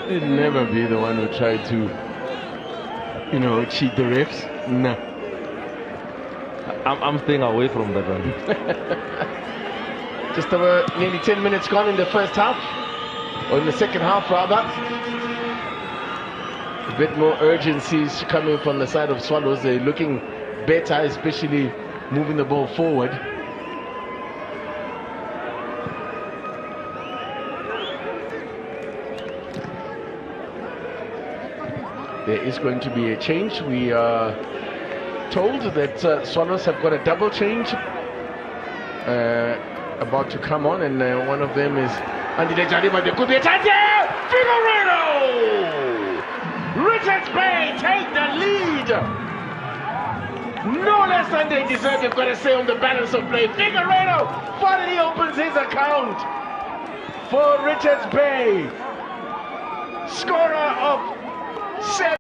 He'd never be the one who tried to, cheat the refs. No. I'm staying away from that one. Just over nearly 10 minutes gone in the first half, or in the second half rather. A bit more urgencies coming from the side of Swallows. They're looking better, especially moving the ball forward. There is going to be a change. We are told that Swallows have got a double change about to come on, and one of them is Andile Jaliba. There could be a chance here! Figueiredo! Richards Bay take the lead! No less than they deserve, they've got to say, on the balance of play. Figueiredo finally opens his account for Richards Bay. Scorer of 7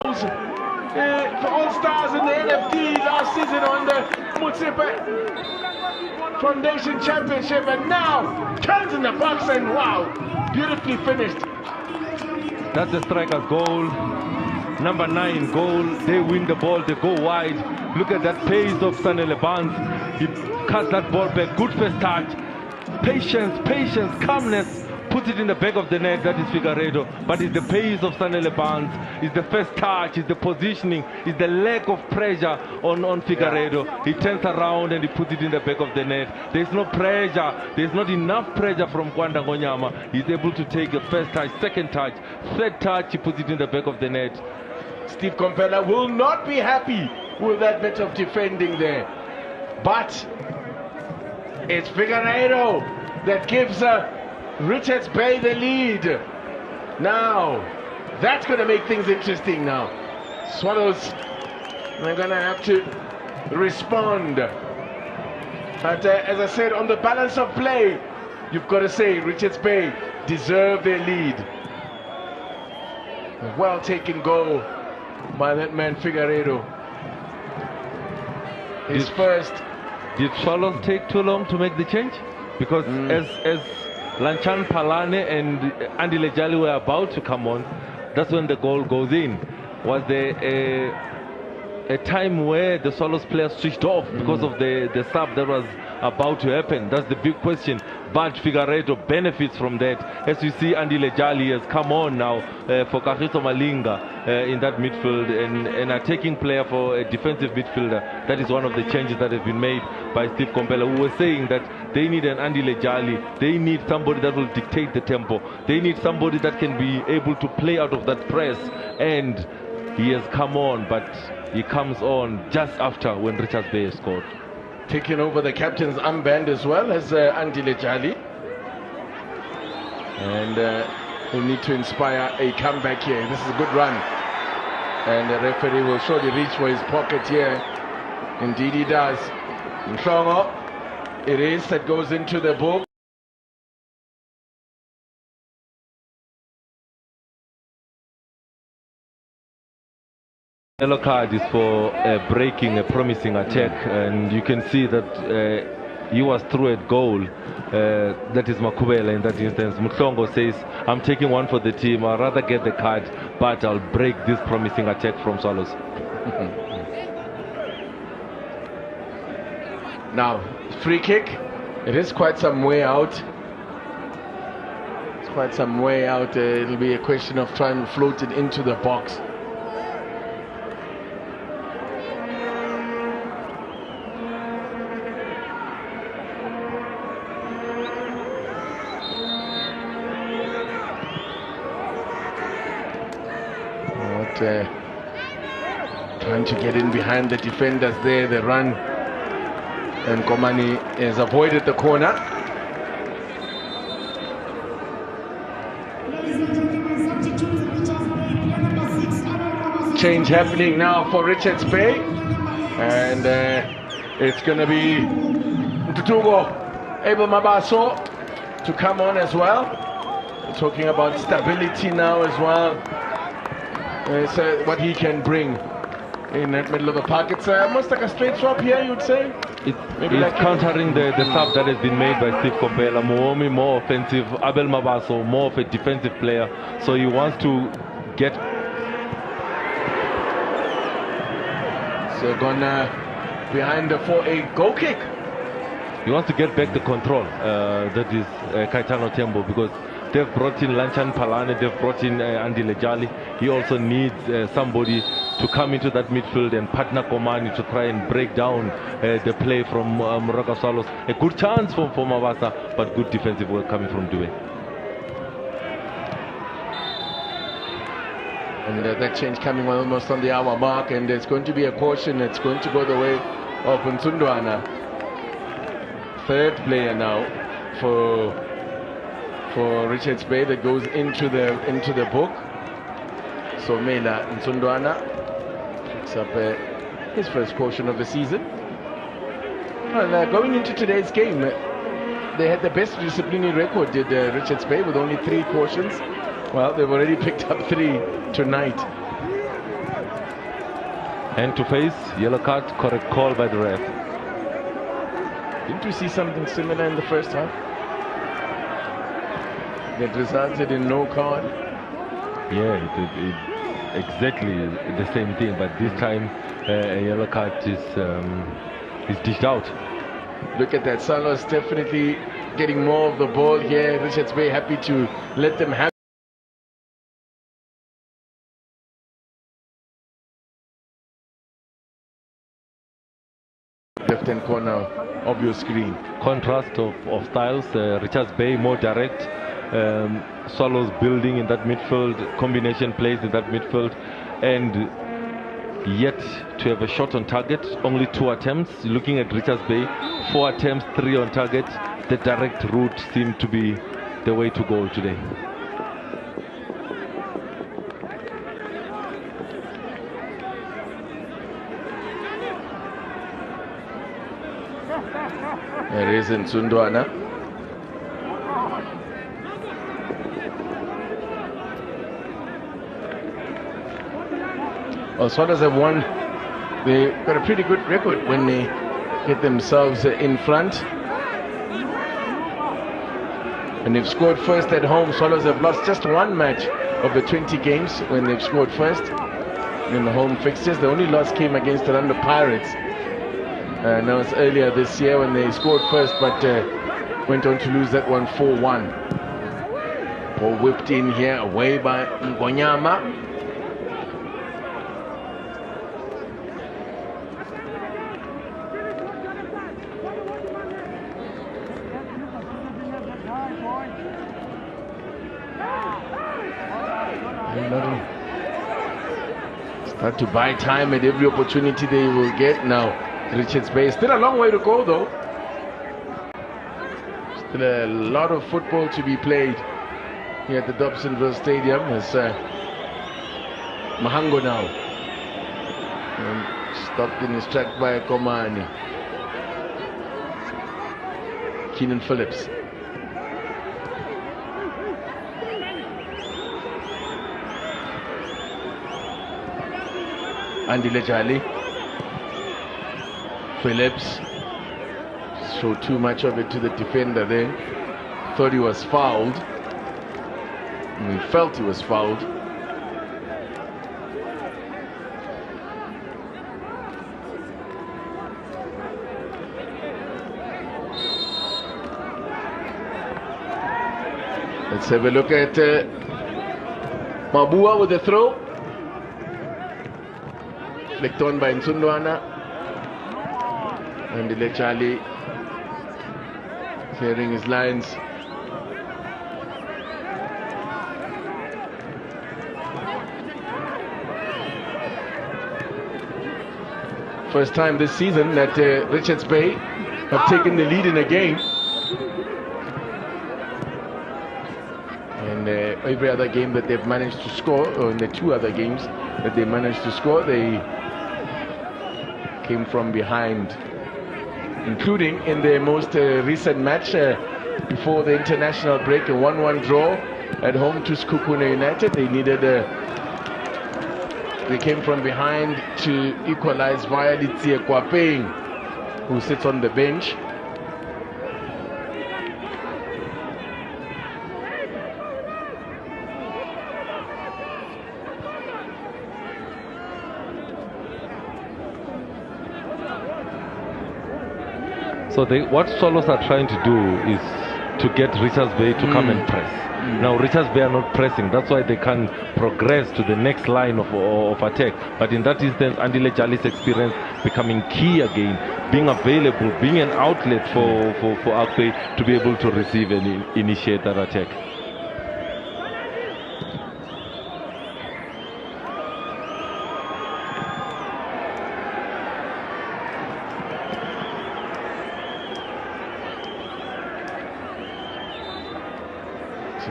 goals for All Stars in the NFD last season on the Mutsepe Foundation Championship, and now turns in the box and wow, beautifully finished. That's the striker's goal. Number 9 goal. They win the ball, they go wide. Look at that pace of Sanele Barnes. He cuts that ball back. Good first touch. Patience, calmness, puts it in the back of the net. That is Figueiredo. But it's the pace of Sanele Barnes, it's the first touch, it's the positioning, it's the lack of pressure on Figueiredo. He turns around and he puts it in the back of the net. There's no pressure, there's not enough pressure from Kwanda Ngonyama. He's able to take a first touch, second touch, third touch, he puts it in the back of the net. Steve Komphela will not be happy with that bit of defending there. But it's Figueiredo that gives Richards Bay the lead. Now, that's going to make things interesting now. Swallows, they're going to have to respond. But as I said, on the balance of play, you've got to say Richards Bay deserve their lead. A well taken goal by that man Figueiredo. His first. Did Swallows take too long to make the change? Because as Lanchan Palane and Andy Lejali were about to come on, that's when the goal goes in. Was there a time where the Swallows players switched off because of the sub that was about to happen? That's the big question. But Figueiredo benefits from that. As you see, Andy Lejali has come on now for Kagiso Malinga in that midfield, and an attacking player for a defensive midfielder. That is one of the changes that have been made by Steve Komphela, who was saying that they need an Andy Lejali. They need somebody that will dictate the tempo. They need somebody that can be able to play out of that press. And he has come on, but he comes on just after when Richards Bay has scored. Taking over the captain's armband as well as Andy Lejali. And we need to inspire a comeback here. This is a good run. And the referee will surely reach for his pocket here. Indeed he does. Mhlongo, it is, that goes into the book. Yellow card is for breaking a promising attack, and you can see that he was through at goal. That is Makubela in that instance. Mhlongo says, I'm taking one for the team, I'd rather get the card, but I'll break this promising attack from Swallows. Now, free kick. It is quite some way out. It's quite some way out. It'll be a question of trying to float it into the box. Trying to get in behind the defenders there, the run, and Komani has avoided the corner. Change happening now for Richards Bay, and it's going to be Ntutugo Abel Mabaso to come on as well. We're talking about stability now as well. What he can bring in that middle of the park. It's almost like a straight swap here, you'd say. It's like countering the sub that has been made by Steve Komphela. Muomi more offensive, Abel Mabaso more of a defensive player. So he wants to get. So gone behind for a goal kick. He wants to get back the control. That is Kaitano Tembo, because they've brought in Lanchan Palane, they've brought in Andy Lejali. He also needs somebody to come into that midfield and partner Komani to try and break down the play from Moroka Swallows. A good chance for Mabasa, but good defensive work coming from Dube. And that change coming almost on the hour mark, and there's going to be a caution. It's going to go the way of Nsundwana. Third player now for Richards Bay that goes into the book. So Mela Nsundwana picks up his first caution of the season. Well, going into today's game, they had the best disciplinary record, did Richards Bay, with only 3 cautions. Well, they've already picked up 3 tonight. And to face, yellow card, correct call by the ref. Didn't we see something similar in the first half? That resulted in no card? Yeah, exactly the same thing, but this time a yellow card is dished out. Look at that, Salos definitely getting more of the ball here. Richards Bay happy to let them have left-hand corner of your screen. Contrast of styles. Richards Bay more direct. Swallows building in that midfield, combination plays in that midfield, and yet to have a shot on target, only 2 attempts. Looking at Richards Bay, 4 attempts, 3 on target. The direct route seemed to be the way to go today. There is in Sundwana. Well, Swallows have won. They've got a pretty good record when they get themselves in front. And they've scored first at home. Swallows have lost just 1 match of the 20 games when they've scored first in the home fixtures. The only loss came against the Orlando Pirates. That was earlier this year when they scored first, but went on to lose that one 4-1. Ball whipped in here, away by Ngonyama. Start to buy time at every opportunity they will get now. Richards Bay, still a long way to go though. Still a lot of football to be played here at the Dobsonville Stadium. As Mahango now stopped in his track by Komani. Keenan Phillips. Andy Lejali. Phillips showed too much of it to the defender there. Thought he was fouled. And he felt he was fouled. Let's have a look at Mabua with the throw. Flicked on by Nsundwana. And Charlie clearing his lines. First time this season that Richards Bay have taken the lead in a game. And every other game that they've managed to score, or in the 2 other games that they managed to score, they came from behind, including in the most recent match before the international break, a 1-1 draw at home to Skukune United. They needed they came from behind to equalize via Litsie Kwapeng, who sits on the bench. So what Swallows are trying to do is to get Richards Bay to come and press. Now Richards Bay are not pressing, that's why they can progress to the next line of attack. But in that instance, Andile Jali's experience becoming key again, being available, being an outlet for Akpe to be able to receive and initiate that attack.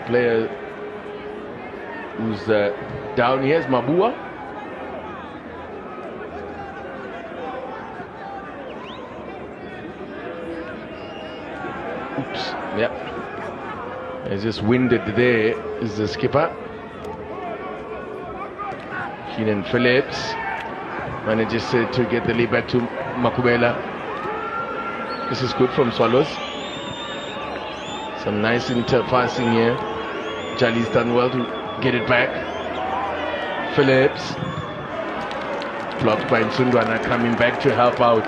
Player who's down here is Mabua. Oops, yep. He's just winded there is the skipper. Keenan Phillips manages to get the lead back to Makubela. This is good from Swallows. Some nice interpassing here. Jali's done well to get it back. Phillips. Blocked by Nsundwana, coming back to help out.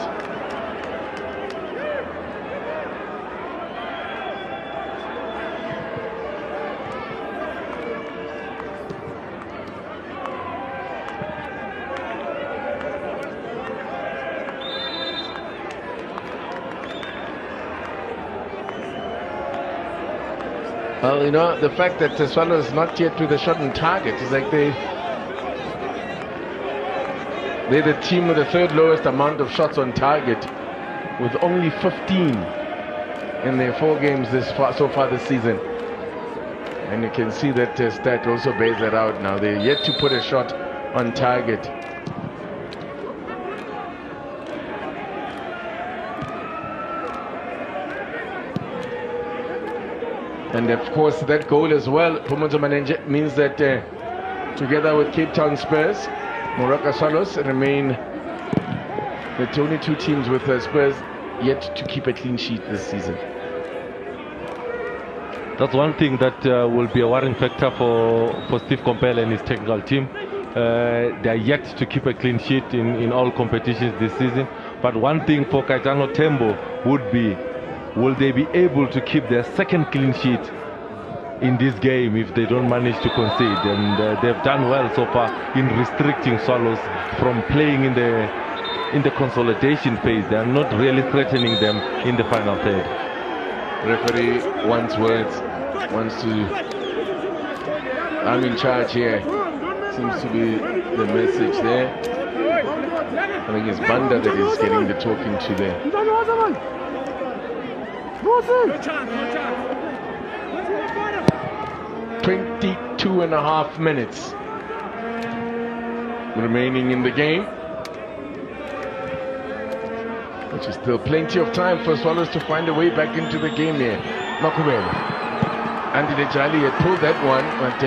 Well, you know, the fact that the Swallows not yet with a shot on target is like they're the team with the third lowest amount of shots on target, with only 15 in their 4 games so far this season. And you can see that stat also bears that out now. They're yet to put a shot on target. And of course that goal as well, Phumuzo Manenje, means that together with Cape Town Spurs, Moroka Swallows remain the only 2 teams with Spurs yet to keep a clean sheet this season. That's one thing that will be a worrying factor for Steve Compel and his technical team. They are yet to keep a clean sheet in all competitions this season. But one thing for Kaitano Tembo would be, will they be able to keep their second clean sheet in this game if they don't manage to concede? And they've done well so far in restricting Swallows from playing in the consolidation phase. They are not really threatening them in the final third. Referee wants words, wants to, I'm in charge here, seems to be the message there. I think it's Banda that is getting the talking to there. 22.5 minutes remaining in the game, which is still plenty of time for Swallows to find a way back into the game here. Makubela. Andy Dejali had pulled that one, but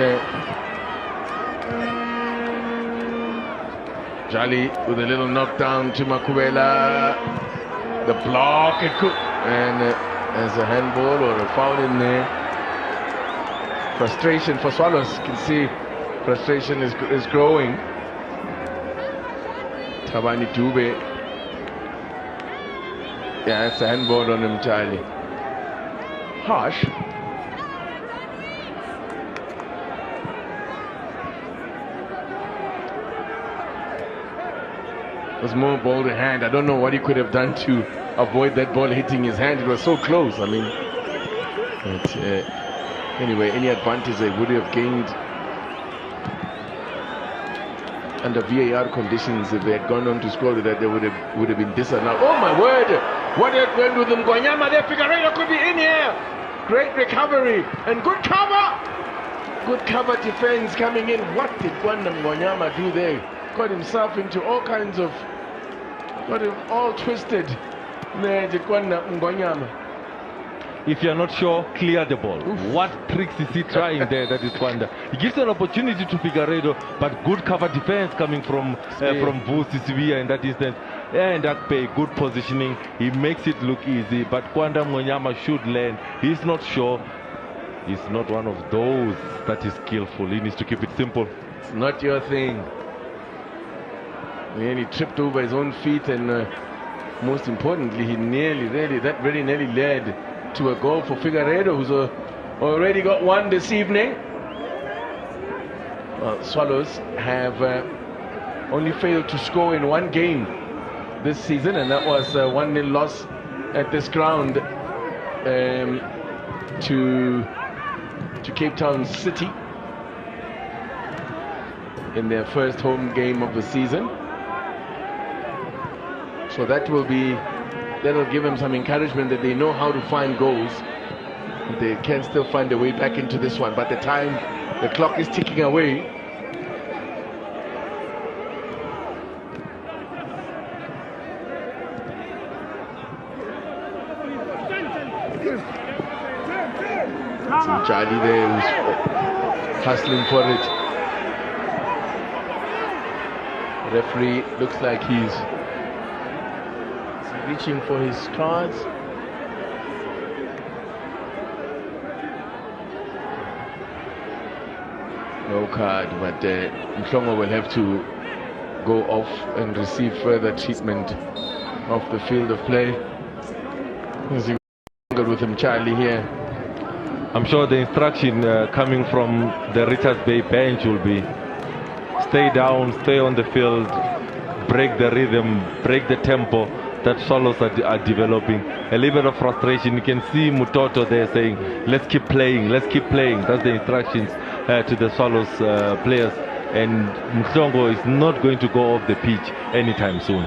Jali with a little knockdown to Makubela. The block, it could, and as a handball or a foul in there. Frustration for Swallows. You can see frustration is growing. Tabani Dube. Yeah, it's a handball on him, Charlie. Harsh. It was more ball to hand. I don't know what he could have done to avoid that ball hitting his hand. It was so close. I mean, but, anyway, any advantage they would have gained under VAR conditions, if they had gone on to score that, they would have been disallowed. Oh my word! What happened with them? Ngonyama there, Figueiredo could be in here. Great recovery and good cover. Good cover defense coming in. What did Ngonyama do there? Got himself into all kinds of, got him all twisted. If you're not sure, clear the ball. Oof. What tricks is he trying there? That is wonder. He gives an opportunity to Figueiredo, but good cover defense coming from Vusi Sivia in that instance. And Akpe, good positioning. He makes it look easy, but Kwanda Ngonyama should learn. He's not sure. He's not one of those that is skillful. He needs to keep it simple. It's not your thing. And he tripped over his own feet, and most importantly, he very nearly led to a goal for Figueiredo, who's already got one this evening. Well, Swallows have only failed to score in one game this season, and that was a 1-0 loss at this ground to Cape Town City in their first home game of the season. So that'll give them some encouragement that they know how to find goals. They can still find a way back into this one, but the clock is ticking away. See Charlie there who's hustling for it. The referee looks like he's reaching for his cards. No card, but Mhlongo will have to go off and receive further treatment off the field of play. With him, Charlie here. I'm sure the instruction coming from the Richards Bay bench will be stay down, stay on the field, break the rhythm, break the tempo. that Swallows are developing. A little bit of frustration. You can see Mutoto there saying, let's keep playing, let's keep playing. That's the instructions to the Swallows players. And Mhlongo is not going to go off the pitch anytime soon.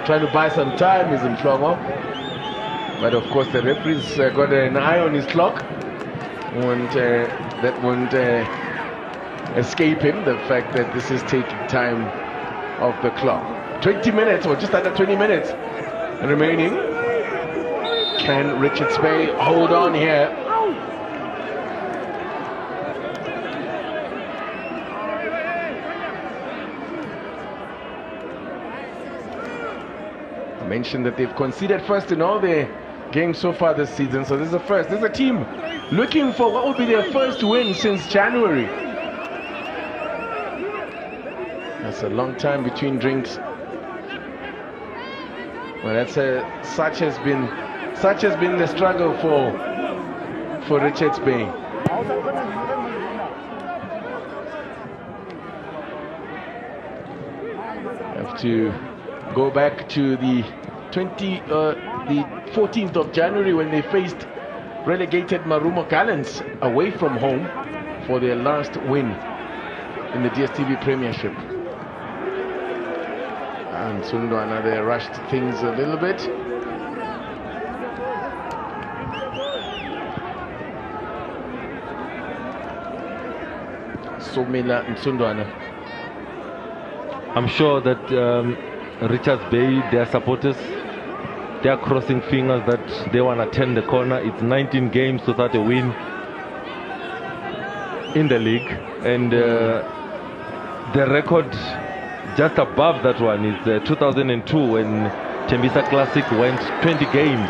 Trying to buy some time is Mhlongo. But of course the referee's got an eye on his clock. That won't escape him, the fact that this is taking time off the clock. 20 minutes, or just under 20 minutes remaining. Can Richards Bay hold on here? I mentioned that they've conceded first in all their games so far this season, so this is the first. This is a team looking for what will be their first win since January. That's a long time between drinks. Well, that's such has been the struggle for Richards Bay. Have to go back to the 14th of January when they faced relegated Marumo Gallants away from home for their last win in the Dstv Premiership. And Sundwana, they rushed things a little bit. Somila and Sundwana. I'm sure that Richards Bay, their supporters, they are crossing fingers that they want to turn the corner. It's 19 games without a win in the league, and the record just above that one is 2002 when Tembisa Classic went 20 games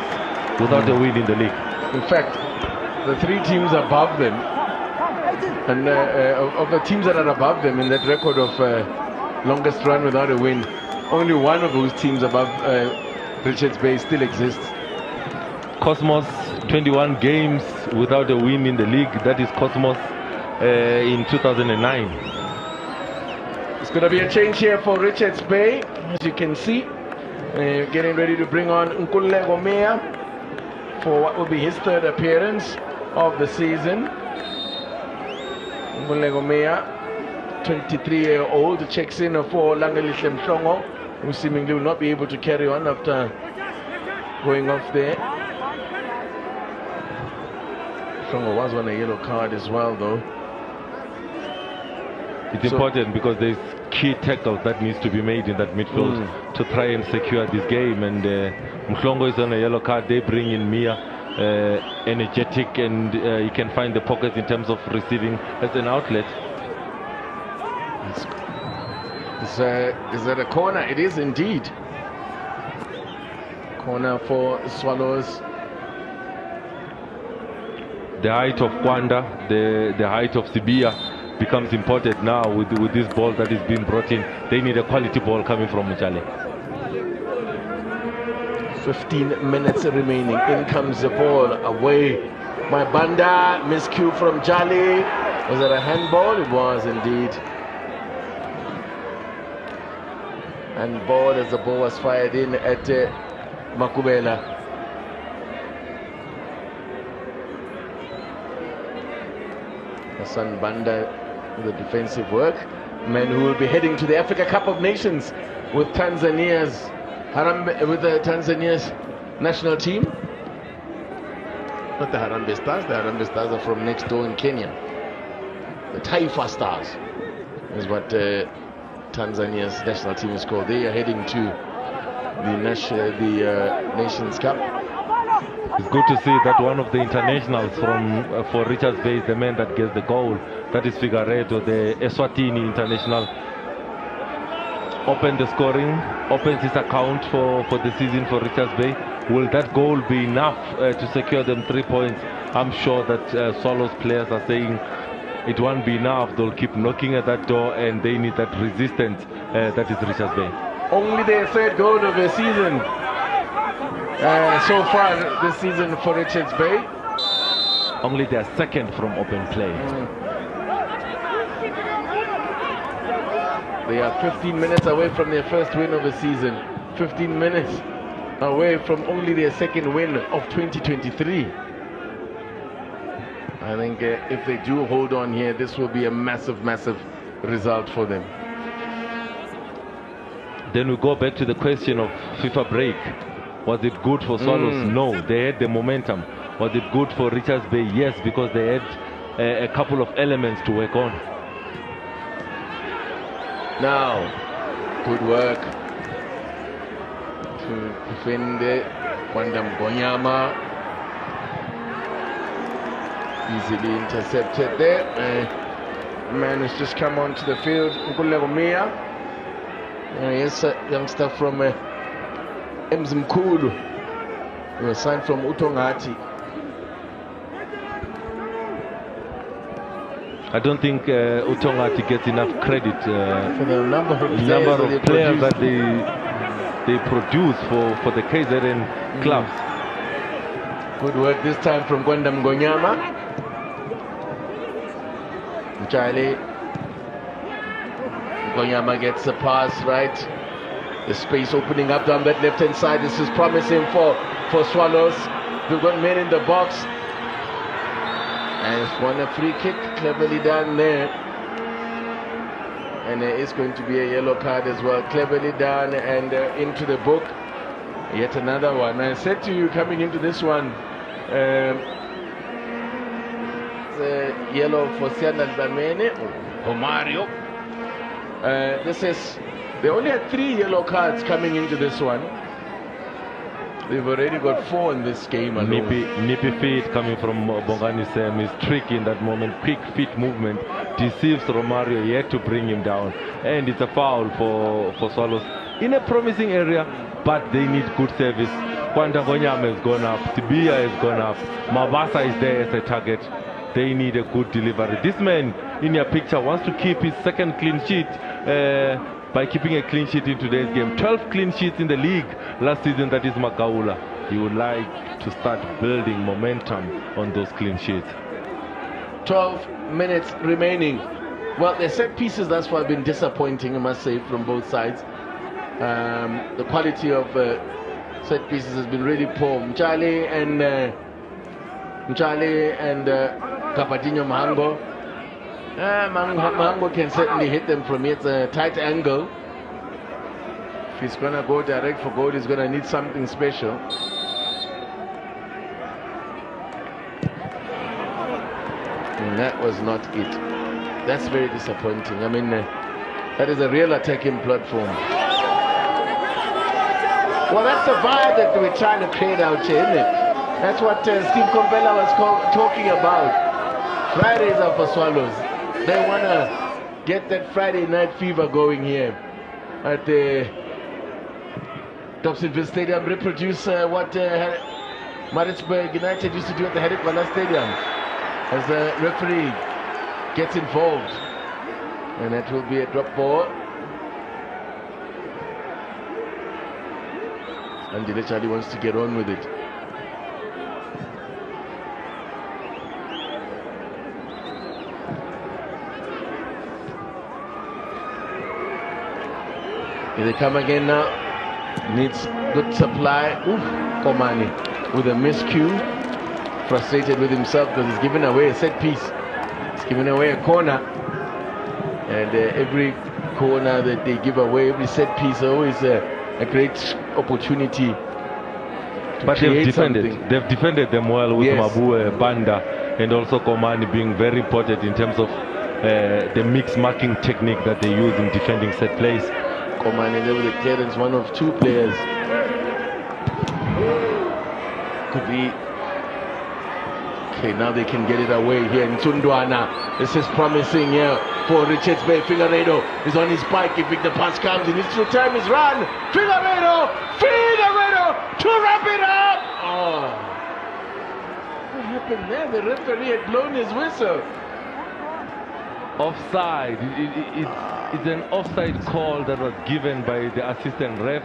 without a win in the league. In fact, the three teams above them, and of the teams that are above them in that record of longest run without a win, only one of those teams above Richards Bay still exists. Cosmos, 21 games without a win in the league. That is Cosmos in 2009. It's going to be a change here for Richards Bay, as you can see. Getting ready to bring on Nkululeko Meya for what will be his third appearance of the season. Nkululeko Meya, 23-year-old, checks in for Langelihle Mhlongo, who seemingly will not be able to carry on after going off there. Mhlongo was on a yellow card as well, though. It's important because there's key tackles that needs to be made in that midfield to try and secure this game. And Mhlongo is on a yellow card. They bring in Mia, energetic, and he can find the pockets in terms of receiving as an outlet. Is that a corner? It is indeed. Corner for Swallows. The height of Kwanda, the height of Sibia becomes important now with this ball that is being brought in. They need a quality ball coming from Mjali. 15 minutes remaining. In comes the ball away by Banda. Miscue from Jali. Was it a handball? It was indeed. And ball as the ball was fired in at Makubela. Hassan Banda with the defensive work. Men who will be heading to the Africa Cup of Nations with Tanzania's national team. Not the Harambee Stars. The Harambee Stars are from next door in Kenya. The Taifa Stars is what Tanzania's national team is called. They are heading to the Nations Cup. It's good to see that one of the internationals for Richards Bay is the man that gets the goal. That is Figueiredo, the Eswatini international. Opened the scoring, opens his account for the season for Richards Bay. Will that goal be enough to secure them 3 points? I'm sure that Swallows players are saying it won't be enough. They'll keep knocking at that door, and they need that resistance that is Richards Bay. Only their third goal of the season so far this season for Richards Bay. Only their second from open play. They are 15 minutes away from their first win of the season. 15 minutes away from only their second win of 2023. I think if they do hold on here, this will be a massive, massive result for them. Then we go back to the question of FIFA break. Was it good for Swallows? No, they had the momentum. Was it good for Richards Bay? Yes, because they had a couple of elements to work on. Now, good work to defend it. Kwandam Gonyama easily intercepted there. Man has just come onto the field. Nkulego yes, a youngster from Mzimkhulu. He was signed from Utongati. I don't think Utongati gets enough credit for the number of players that they produce for the KZN clubs. Good work this time from Kwandam Gonyama. Charlie Gonyama gets a pass right. The space opening up down that left hand side. This is promising for Swallows. They've got men in the box. And it's won a free kick, cleverly done there. And there is going to be a yellow card as well, cleverly done, and into the book. Yet another one. I said to you coming into this one, the yellow for Siana Dlamene or Mario. They only had 3 yellow cards coming into this one. They've already got 4 in this game alone. Nippy feet coming from Bongani Sam is tricky in that moment. Quick feet movement deceives Romario. He had to bring him down. And it's a foul for Swallows in a promising area, but they need good service. Kwanda Gonyama has gone up. Tibia has gone up. Mabasa is there as a target. They need a good delivery. This man in your picture wants to keep his second clean sheet by keeping a clean sheet in today's game. 12 clean sheets in the league last season, that is Makaula. He would like to start building momentum on those clean sheets. 12 minutes remaining. Well, the set pieces thus far have been disappointing, I must say, from both sides. The quality of set pieces has been really poor. Mchali and Kapatinho Mahango. Mahango can certainly hit them from here. It's a tight angle. If he's going to go direct for goal, he's going to need something special. And that was not it. That's very disappointing. I mean, that is a real attacking platform. Well, that's the vibe that we're trying to create out here, isn't it? That's what Steve Kompela was talking about. Fridays are for Swallows. They want to get that Friday night fever going here at the Dstv Stadium. Reproduce what Maritzburg United used to do at the Herikwana Stadium as the referee gets involved. And that will be a drop ball. And Charlie wants to get on with it. Here they come again now. Needs good supply. Oof, Komani with a miscue. Frustrated with himself because he's giving away a set piece. He's giving away a corner. And every corner that they give away, every set piece, always a great opportunity. But they've defended them well with Mabue, Banda, and also Komani being very important in terms of the mixed marking technique that they use in defending set plays. Komani there with the clearance, one of 2 players. Could be. Okay, now they can get it away here in Tundwana. This is promising here for Richards Bay. Figueiredo is on his bike. If the pass comes, he needs to time his run. Figueiredo to wrap it up. Oh, what happened there? The referee had blown his whistle. Offside. It's an offside call that was given by the assistant ref.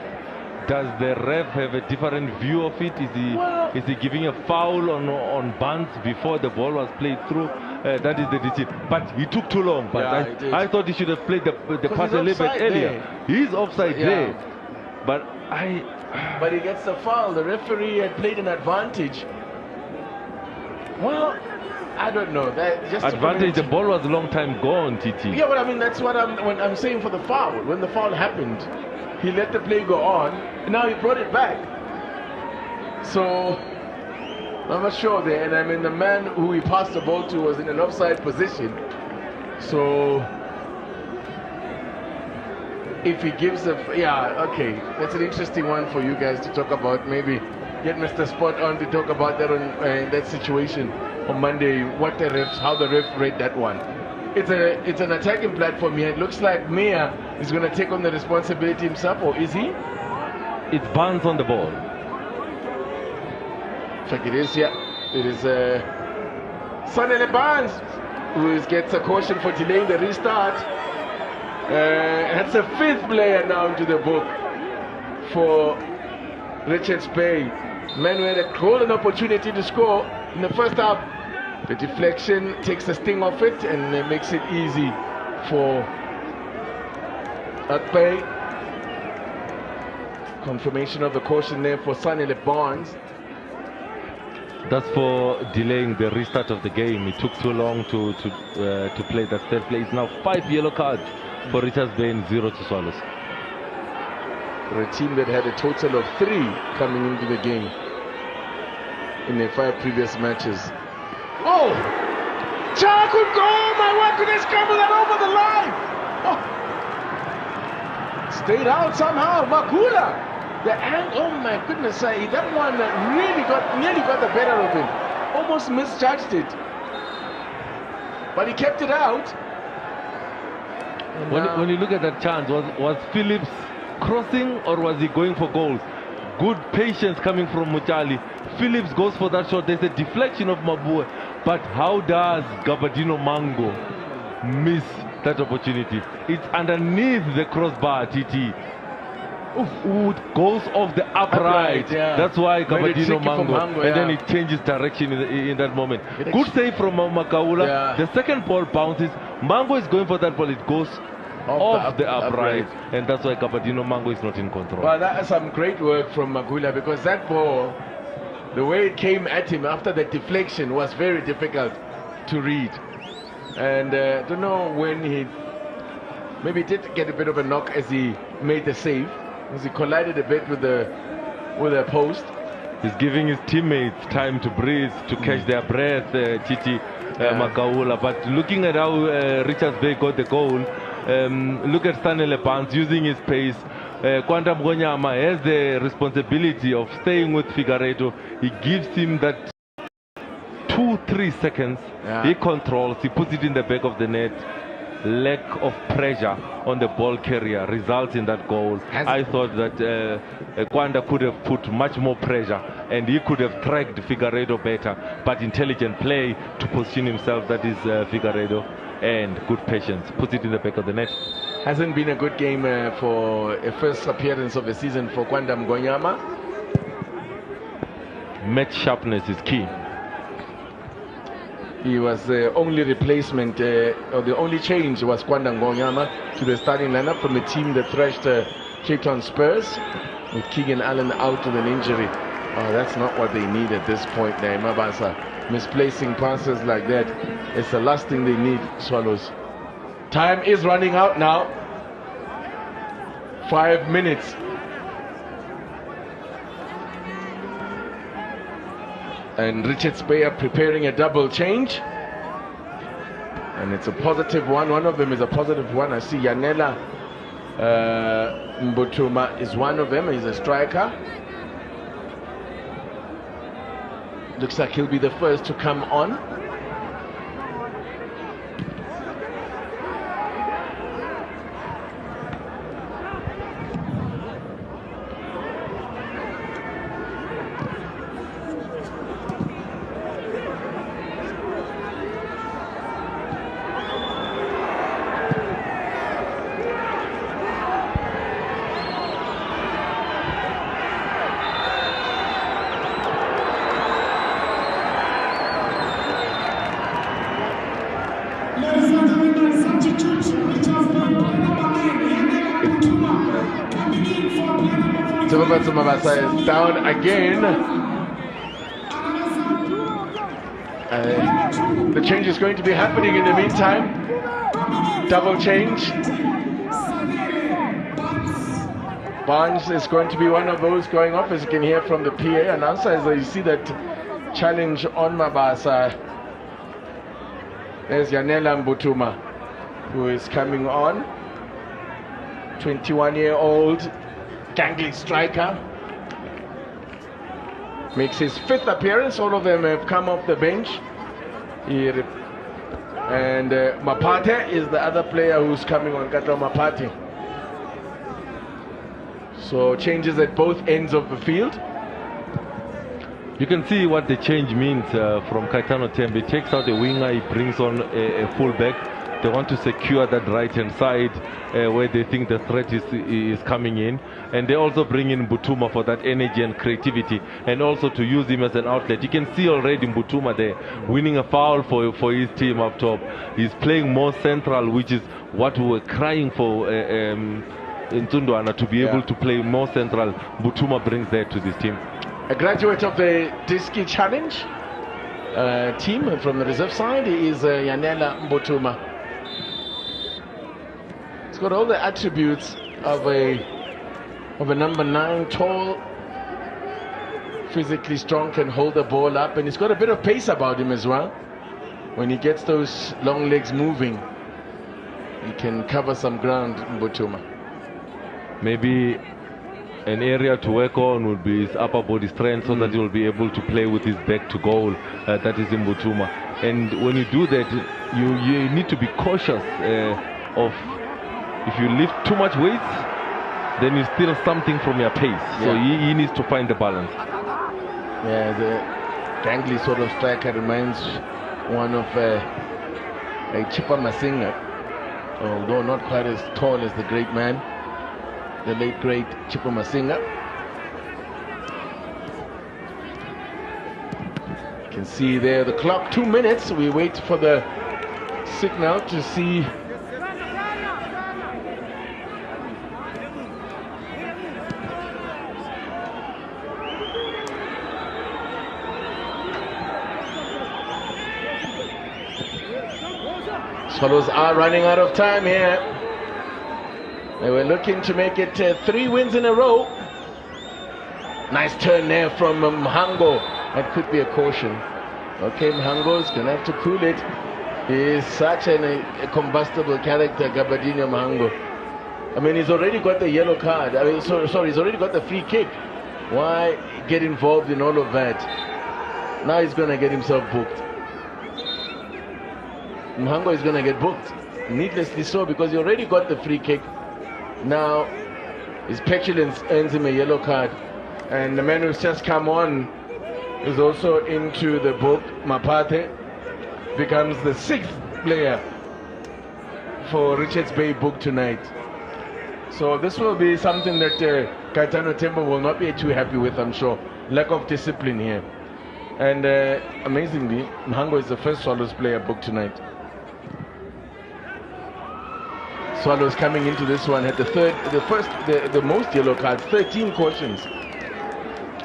Does the ref have a different view of it? Is he giving a foul on Barnes before the ball was played through? that is the decision. But he took too long. But Yeah, I thought he should have played the pass a little bit earlier. He's offside there. But But he gets the foul. The referee had played an advantage. Well, I don't know. That just advantage. The ball was a long time gone, TT. Yeah, but I mean that's what I'm saying for the foul. When the foul happened, he let the play go on. And now he brought it back. So I'm not sure there. And I mean the man who he passed the ball to was in an offside position. So if he gives okay, that's an interesting one for you guys to talk about. Maybe get Mr. Spot on to talk about that on that situation on Monday. How the ref read that one. It's an attacking platform here. It looks like Mia is going to take on the responsibility himself, or is he? It's Barnes on the ball. In fact, it is. Yeah, it is. Sanele Barnes who gets a caution for delaying the restart. That's a 5th player now into the book for Richards Bay. Man who had a golden opportunity to score in the first half. The deflection takes the sting off it and makes it easy for Akbay. Confirmation of the caution there for Sanele Barnes. That's for delaying the restart of the game. It took too long to play that 3rd play. It's now 5 yellow cards for Richards Bay and 0 to Swallows. For a team that had a total of 3 coming into the game in their 5 previous matches. Oh! Cha could go! My word, could he scramble that over the line? Oh. Stayed out somehow. Makula! Oh my goodness, that one nearly got the better of him. Almost misjudged it. But he kept it out. When you look at that chance, was Phillips crossing or was he going for goals? Good patience coming from Muchali. Phillips goes for that shot. There's a deflection of Mabue. But how does Gabadino Mango miss that opportunity? It's underneath the crossbar, TT. It goes off the upright. That's why Gabadino Mango. And then it changes direction in that moment. Good save from Makaula. The second ball bounces. Mango is going for that ball. It goes off the upright. And that's why Gabadino Mango is not in control. Well, that is some great work from Magula, because that ball, the way it came at him after the deflection, was very difficult to read. And I don't know when he maybe did get a bit of a knock as he made the save, as he collided a bit with the post. He's giving his teammates time to breathe, to catch their breath, Titi Makaula. But looking at how Richards Bay got the goal, look at Stanley Barnes using his pace. Kwanda Mgonyama has the responsibility of staying with Figueiredo. He gives him that 2-3 seconds. He controls, he puts it in the back of the net. Lack of pressure on the ball carrier results in that goal. I thought that Kwanda could have put much more pressure and he could have tracked Figueiredo better, but intelligent play to position himself, that is Figueiredo, and good patience, puts it in the back of the net. Hasn't been a good game for a first appearance of the season for Kwanda Mgonyama. Match sharpness is key. He was the only replacement, or the only change was Kwanda Mgonyama to the starting lineup from the team that thrashed Cape Town Spurs, with Keegan Allen out with an injury. Oh, that's not what they need at this point there, Mabasa. Misplacing passes like that, it's the last thing they need, Swallows. Time is running out now. 5 minutes. And Richards Bay are preparing a double change. And it's a positive one. One of them is a positive one. I see Yanela Mbutuma is one of them. He's a striker. Looks like he'll be the first to come on. Ladies and gentlemen, substitute which has been play number 9, Yanela Butuma, coming in for play number 14. Mabasa is down again. The change is going to be happening in the meantime. Double change. Barnes is going to be one of those going off, as you can hear from the PA announcer, as you see that challenge on Mabasa. There's Yanela Mbutuma, who is coming on. 21-year-old gangly striker. Makes his 5th appearance. All of them have come off the bench. And Mapate is the other player who's coming on, Kato Mapate. So changes at both ends of the field. You can see what the change means from Kaitano Tembe. He takes out a winger, he brings on a fullback. They want to secure that right-hand side where they think the threat is coming in. And they also bring in Mbutuma for that energy and creativity, and also to use him as an outlet. You can see already Mbutuma there winning a foul for his team up top. He's playing more central, which is what we were crying for in Tundwana, to be able to play more central. Mbutuma brings that to this team. A graduate of the Dstv Challenge team from the reserve side is Yanela Mbutuma. He's got all the attributes of a number 9, tall, physically strong, can hold the ball up, and he's got a bit of pace about him as well. When he gets those long legs moving, he can cover some ground, Mbutuma. Maybe an area to work on would be his upper body strength, so that he will be able to play with his back to goal. That is in Mbutuma. And when you do that, you need to be cautious of, if you lift too much weight, then you steal something from your pace. So he needs to find the balance. Yeah, the gangly sort of striker reminds one of a Chippa Masinga, although not quite as tall as the great man, the late great Chippa Masinga. You can see there the clock, 2 minutes. We wait for the signal to see. Swallows are running out of time here. They were looking to make it 3 wins in a row. Nice turn there from Mhango. That could be a caution. Okay, Mhango's going to have to cool it. He is such a combustible character, Gabadinho Mhango. I mean, he's already got the yellow card. I mean, sorry, he's already got the free kick. Why get involved in all of that? Now he's going to get himself booked. Mhango is going to get booked, needlessly so, because he already got the free kick. Now his petulance earns him a yellow card, and the man who's just come on is also into the book. Mapate becomes the 6th player for Richards Bay book tonight. So this will be something that Kaitano Tembo will not be too happy with, I'm sure. Lack of discipline here. And amazingly, Mhango is the first Swallows player booked tonight. Swallows coming into this one had the most yellow cards, 13 cautions.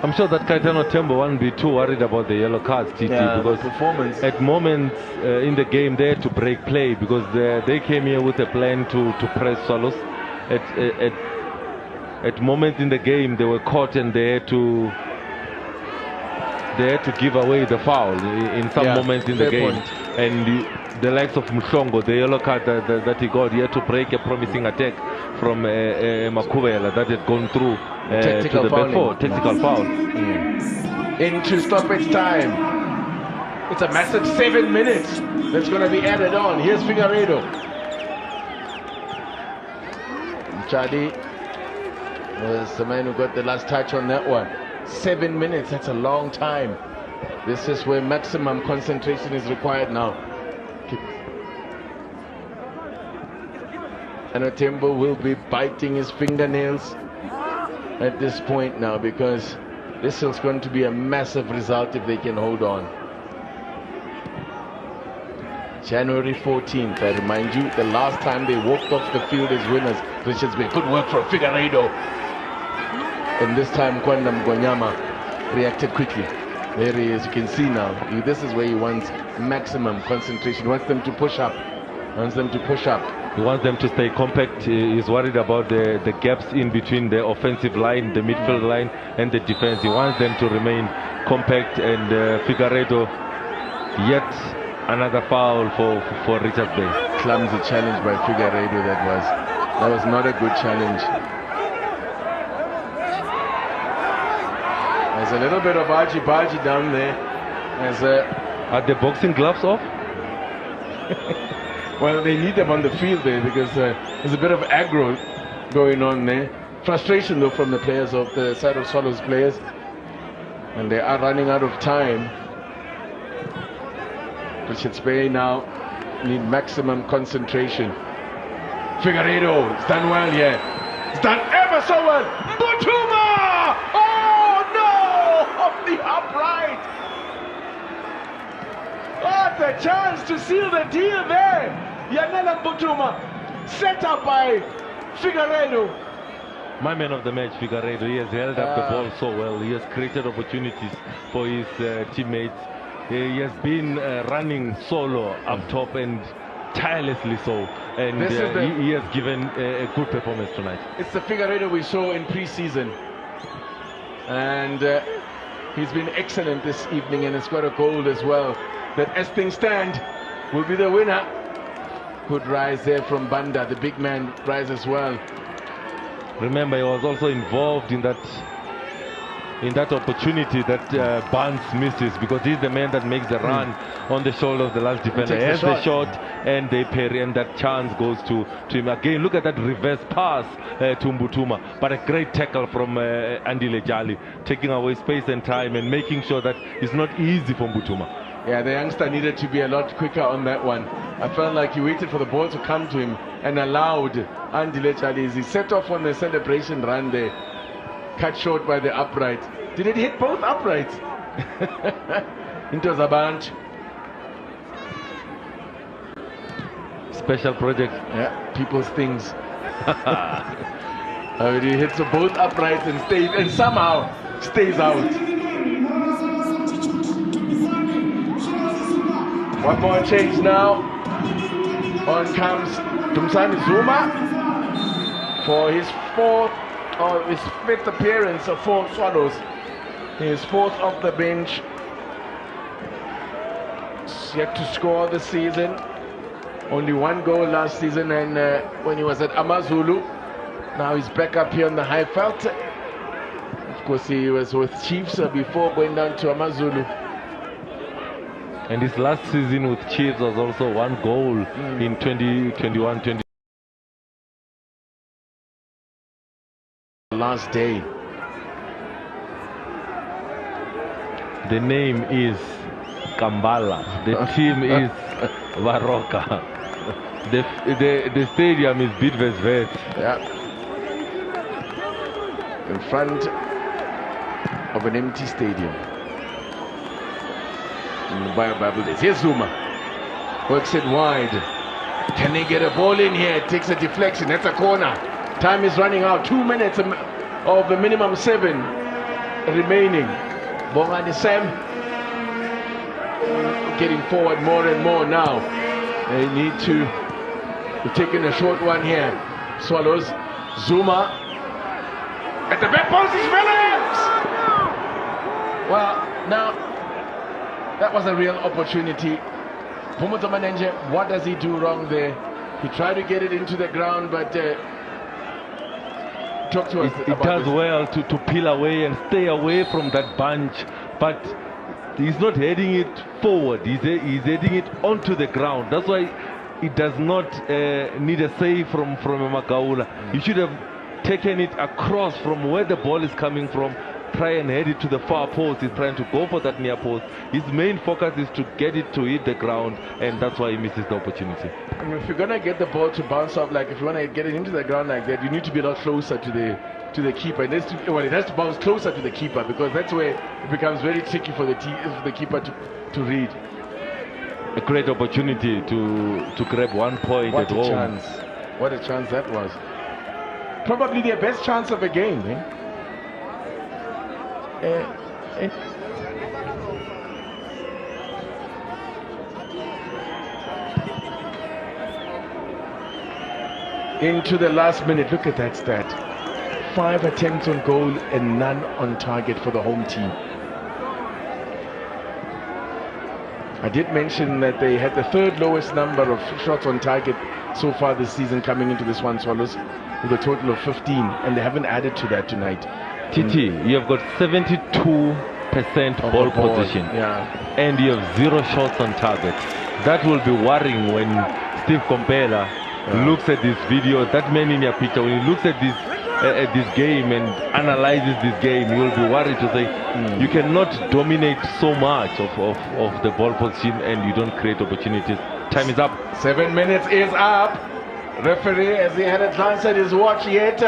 I'm sure that Kaitano Tembo won't be too worried about the yellow cards, TT, because performance. At moments in the game they had to break play, because they came here with a plan to press Swallows. At moments in the game they were caught, and they had to give away the foul in some moments in the game. And the likes of Mhlongo, the yellow card that he got, he had to break a promising attack from Makubela that had gone through to the back four. Tactical foul. Into stoppage time. It's a massive 7 minutes that's going to be added on. Here's Figueiredo. Chadi was the man who got the last touch on that one. 7 minutes, that's a long time. This is where maximum concentration is required now. And Otembo will be biting his fingernails at this point now, because this is going to be a massive result if they can hold on. January 14th. I remind you, the last time they walked off the field as winners. Richards Bay. Good work from Figueiredo. And this time, Kwanda Mgwanyama reacted quickly. There he is. You can see now. This is where he wants maximum concentration. He wants them to push up. He wants them to push up. He wants them to stay compact. He's worried about the gaps in between the offensive line, the midfield line, and the defense. He wants them to remain compact. And Figueiredo, yet another foul for Richards Bay. Clumsy challenge by Figueiredo. That was not a good challenge. There's a little bit of argy-bargy down there. Are the boxing gloves off? Well, they need them on the field there because there's a bit of aggro going on there. Frustration though from the players of the side of Swallows players. And they are running out of time. Richards Bay now need maximum concentration. Figueiredo, it's done well here. It's done ever so well. Butuma! Oh no! Off the upright! What a chance to seal the deal there! Yanela Butuma, set up by Figueiredo. My man of the match, Figueiredo. He has held up the ball so well. He has created opportunities for his teammates. He has been running solo up top and tirelessly so. And he has given a good performance tonight. It's the Figueiredo we saw in pre-season. And he's been excellent this evening and has got a goal as well. That as things stand will be the winner. Good rise there from Banda, the big man rise as well. Remember, he was also involved in that opportunity that Barnes misses, because he's the man that makes the run on the shoulder of the last defender. He has the shot and they parry, and that chance goes to him. Again, look at that reverse pass to Mbutuma, but a great tackle from Andile Jali, taking away space and time and making sure that it's not easy for Mbutuma. Yeah, the youngster needed to be a lot quicker on that one. I felt like he waited for the ball to come to him and allowed Andile Jali as he set off on the celebration run there. Cut short by the upright. Did it hit both uprights? Into the bunch. Special project. Yeah, people's things. He hits both uprights and somehow stays out. One more change now. On comes Dumsani Zuma for his fifth appearance for Swallows. His fourth off the bench. Yet to score this season. Only one goal last season, and when he was at Amazulu. Now he's back up here on the high felt. Of course, he was with Chiefs before going down to Amazulu. And his last season with Chiefs was also one goal in 2021-20. Last day. The name is Kambala. The team is Moroka. The stadium is Bidvest. Yeah. In front of an empty stadium. In the Bible days. Here's Zuma. Works it wide. Can they get a ball in here? It takes a deflection. That's a corner. Time is running out. 2 minutes of the minimum 7 remaining. Bongani Sam getting forward more and more now. They need to be taking a short one here. Swallows. Zuma. At the back post is Phillips! Well, now that was a real opportunity. Pumuto Manenje, what does he do wrong there? He tried to get it into the ground, but talk to us It does well to peel away and stay away from that bunch, but he's not heading it forward. He's heading it onto the ground. That's why it does not need a save from Makaula. He should have taken it across from where the ball is coming from, try and head it to the far post. He's trying to go for that near post. His main focus is to get it to hit the ground, and that's why he misses the opportunity. And if you're gonna get the ball to bounce off, like if you want to get it into the ground like that, you need to be a lot closer to the keeper. And it has to bounce closer to the keeper, because that's where it becomes very tricky for the keeper to read. a great opportunity to grab 1 point What at a home. chance. What a chance that was. Probably their best chance of the game. Into the last minute, look at that stat. 5 attempts on goal and none on target for the home team. I did mention that they had the third lowest number of shots on target so far this season coming into this one, Swallows, with a total of 15, and they haven't added to that tonight. TT, you have got 72% ball position, and you have 0 shots on target. That will be worrying when Steve Compella looks at this video. That man in your picture, when he looks at this game and analyzes this game, you will be worried to say you cannot dominate so much of the ball position and you don't create opportunities. Time is up. 7 minutes is up. Referee, as he had a glance at his watch yet,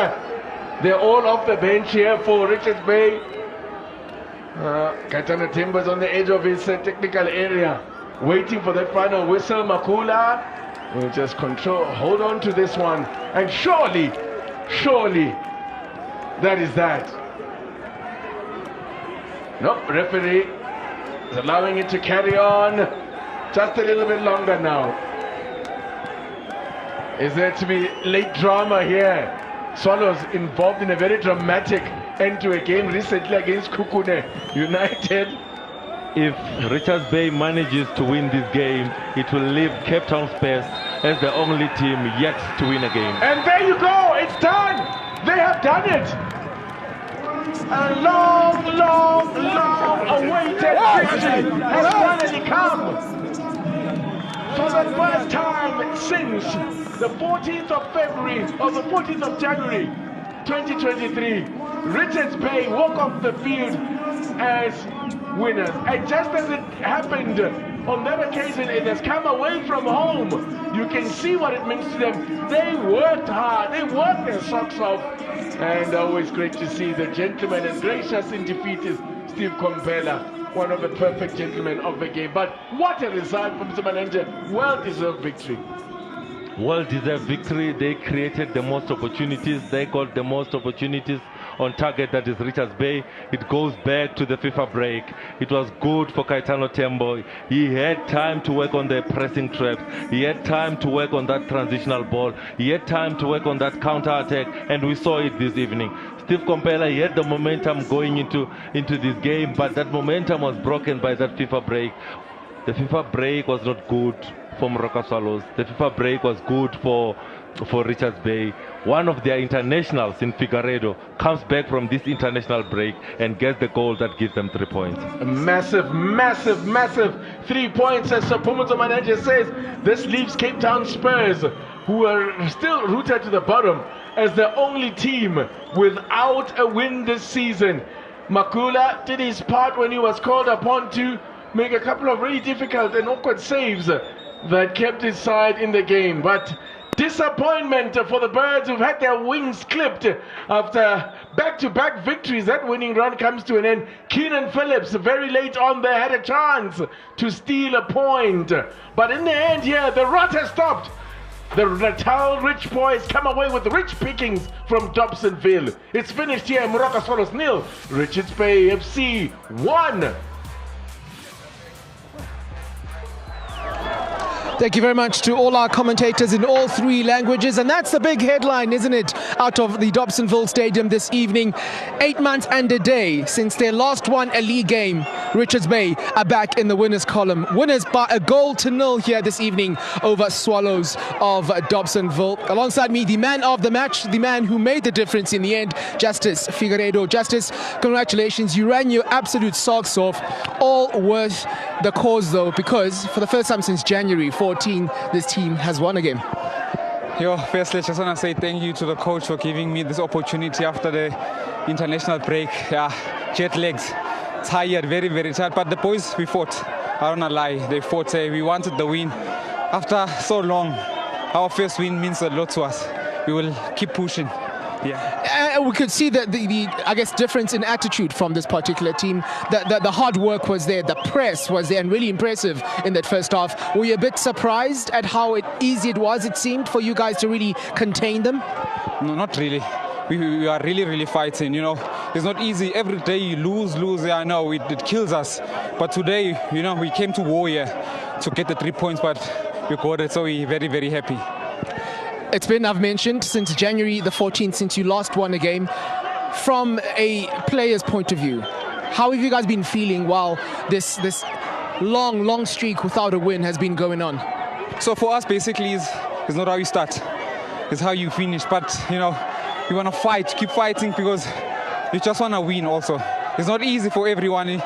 they're all off the bench here for Richards Bay. Kaitana Timber's on the edge of his technical area, waiting for that final whistle. Makula will just hold on to this one, and surely that is that. Nope, referee is allowing it to carry on just a little bit longer now. Is there to be late drama here? Swallows involved in a very dramatic end to a game recently against Kukune United. If Richards Bay manages to win this game, it will leave Cape Town Spurs as the only team yet to win a game. And there you go, it's done! They have done it! A long awaited victory has finally come! For the first time since the 14th of February, or the 14th of January 2023, Richards Bay walk off the field as winners. And just as it happened on that occasion, it has come away from home. You can see what it means to them. They worked hard, they worked their socks off, and always great to see the gentleman as gracious in defeat is Steve Compella, one of the perfect gentlemen of the game. But what a result from Mr. Manager. Well-deserved victory. Well-deserved victory. They created the most opportunities. They got the most opportunities on target, that is Richards Bay. It goes back to the FIFA break. It was good for Caetano Tembo. He had time to work on the pressing traps. He had time to work on that transitional ball. He had time to work on that counter-attack, and we saw it this evening. Steve Compella, he had the momentum going into this game, but that momentum was broken by that FIFA break. The FIFA break was not good for Moroka Swallows. The FIFA break was good for Richards Bay. One of their internationals in Figueiredo comes back from this international break and gets the goal that gives them 3 points. A massive 3 points, as Pumato Manager says. This leaves Cape Town Spurs, who are still rooted to the bottom, as the only team without a win this season. Makula did his part when he was called upon to make a couple of really difficult and awkward saves that kept his side in the game. But disappointment for the Birds, who've had their wings clipped after back-to-back victories. That winning run comes to an end. Keenan Phillips, very late on there, had a chance to steal a point. But in the end here, the rot has stopped. The Natal Rich Boys come away with rich pickings from Dobsonville. It's finished here. Moroka Swallows 0, Richards Bay FC 1. Thank you very much to all our commentators in all 3 languages. And that's the big headline, isn't it, out of the Dobsonville Stadium this evening. 8 months and a day since they last won a league game. Richards Bay are back in the winners column. Winners by a 1-0 here this evening over Swallows of Dobsonville. Alongside me, the man of the match, the man who made the difference in the end, Justice Figueiredo. Justice, congratulations. You ran your absolute socks off. All worth the cause, though, because for the first time since January 14, this team has won a game. Firstly, I just want to say thank you to the coach for giving me this opportunity after the international break. Jet legs, tired, very, very tired. But the boys, we fought. I don't want to lie. They fought. We wanted the win. After so long, our first win means a lot to us. We will keep pushing. Yeah. We could see the I guess difference in attitude from this particular team. The hard work was there, the press was there, and really impressive in that first half. Were you a bit surprised at how easy it was, it seemed, for you guys to really contain them? No, not really. We are really fighting, you know. It's not easy. Every day you lose. I know it kills us. But today, you know, we came to war here to get the 3 points, but we got it, so we're very happy. It's been, I've mentioned, since January the 14th, since you last won a game. From a player's point of view, how have you guys been feeling while this long streak without a win has been going on? So for us, basically, it's not how you start. It's how you finish. But, you know, you want to fight, keep fighting, because you just want to win also. It's not easy for everyone in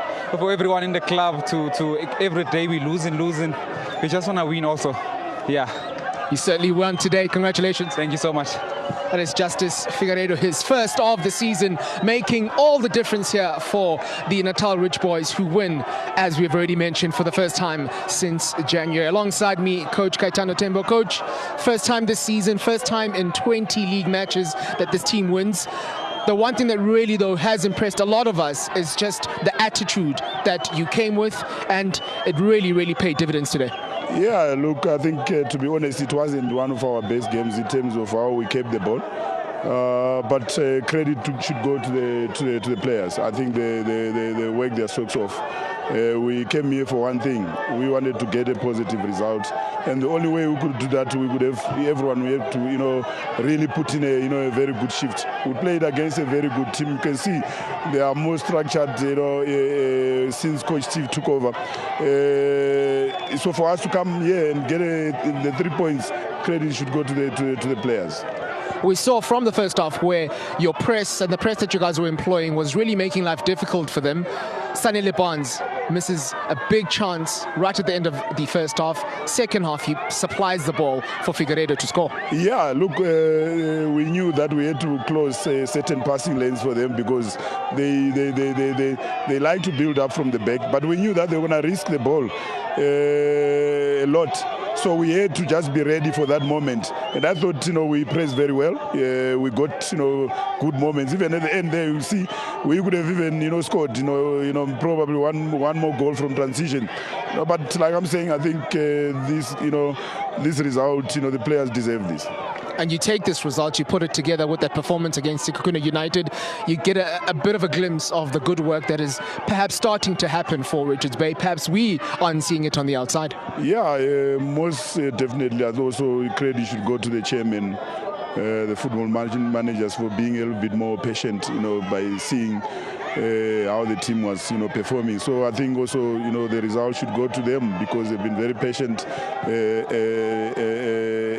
the club to every day we losing. We just want to win also. Yeah. You certainly won today. Congratulations. Thank you so much. That is Justice Figueiredo, his first of the season, making all the difference here for the Natal Rich Boys, who win, as we've already mentioned, for the first time since January. Alongside me, Coach Caetano Tembo. Coach, first time this season, first time in 20 league matches that this team wins. The one thing that really, though, has impressed a lot of us is just the attitude that you came with, and it really paid dividends today. Yeah, look, I think, to be honest, it wasn't one of our best games in terms of how we kept the ball. But credit should go to the players. I think they worked their socks off. We came here for one thing. We wanted to get a positive result, and the only way we could do that, we could have everyone. We have to, you know, really put in a very good shift. We played against a very good team. You can see they are more structured, you know, since Coach Steve took over. So for us to come here and get the 3 points, credit should go to the players. We saw from the first half where your press and the press that you guys were employing was really making life difficult for them. Sanele Barnes misses a big chance right at the end of the first half. Second half, he supplies the ball for Figueiredo to score. Yeah, look, we knew that we had to close certain passing lanes for them, because they like to build up from the back, but we knew that they were going to risk the ball a lot. So we had to just be ready for that moment. And I thought, you know, we pressed very well. We got, you know, good moments. Even at the end there, you see, we could have even, you know, scored, you know, probably one more goal from transition. But like I'm saying, I think this result, you know, the players deserve this. And you take this result, you put it together with that performance against Sekhukhune United, you get a bit of a glimpse of the good work that is perhaps starting to happen for Richards Bay. Perhaps we aren't seeing it on the outside. Yeah, most definitely. Also, credit should go to the chairman, the football managers, for being a little bit more patient, you know, by seeing how the team was, you know, performing. So I think also, you know, the result should go to them, because they've been very patient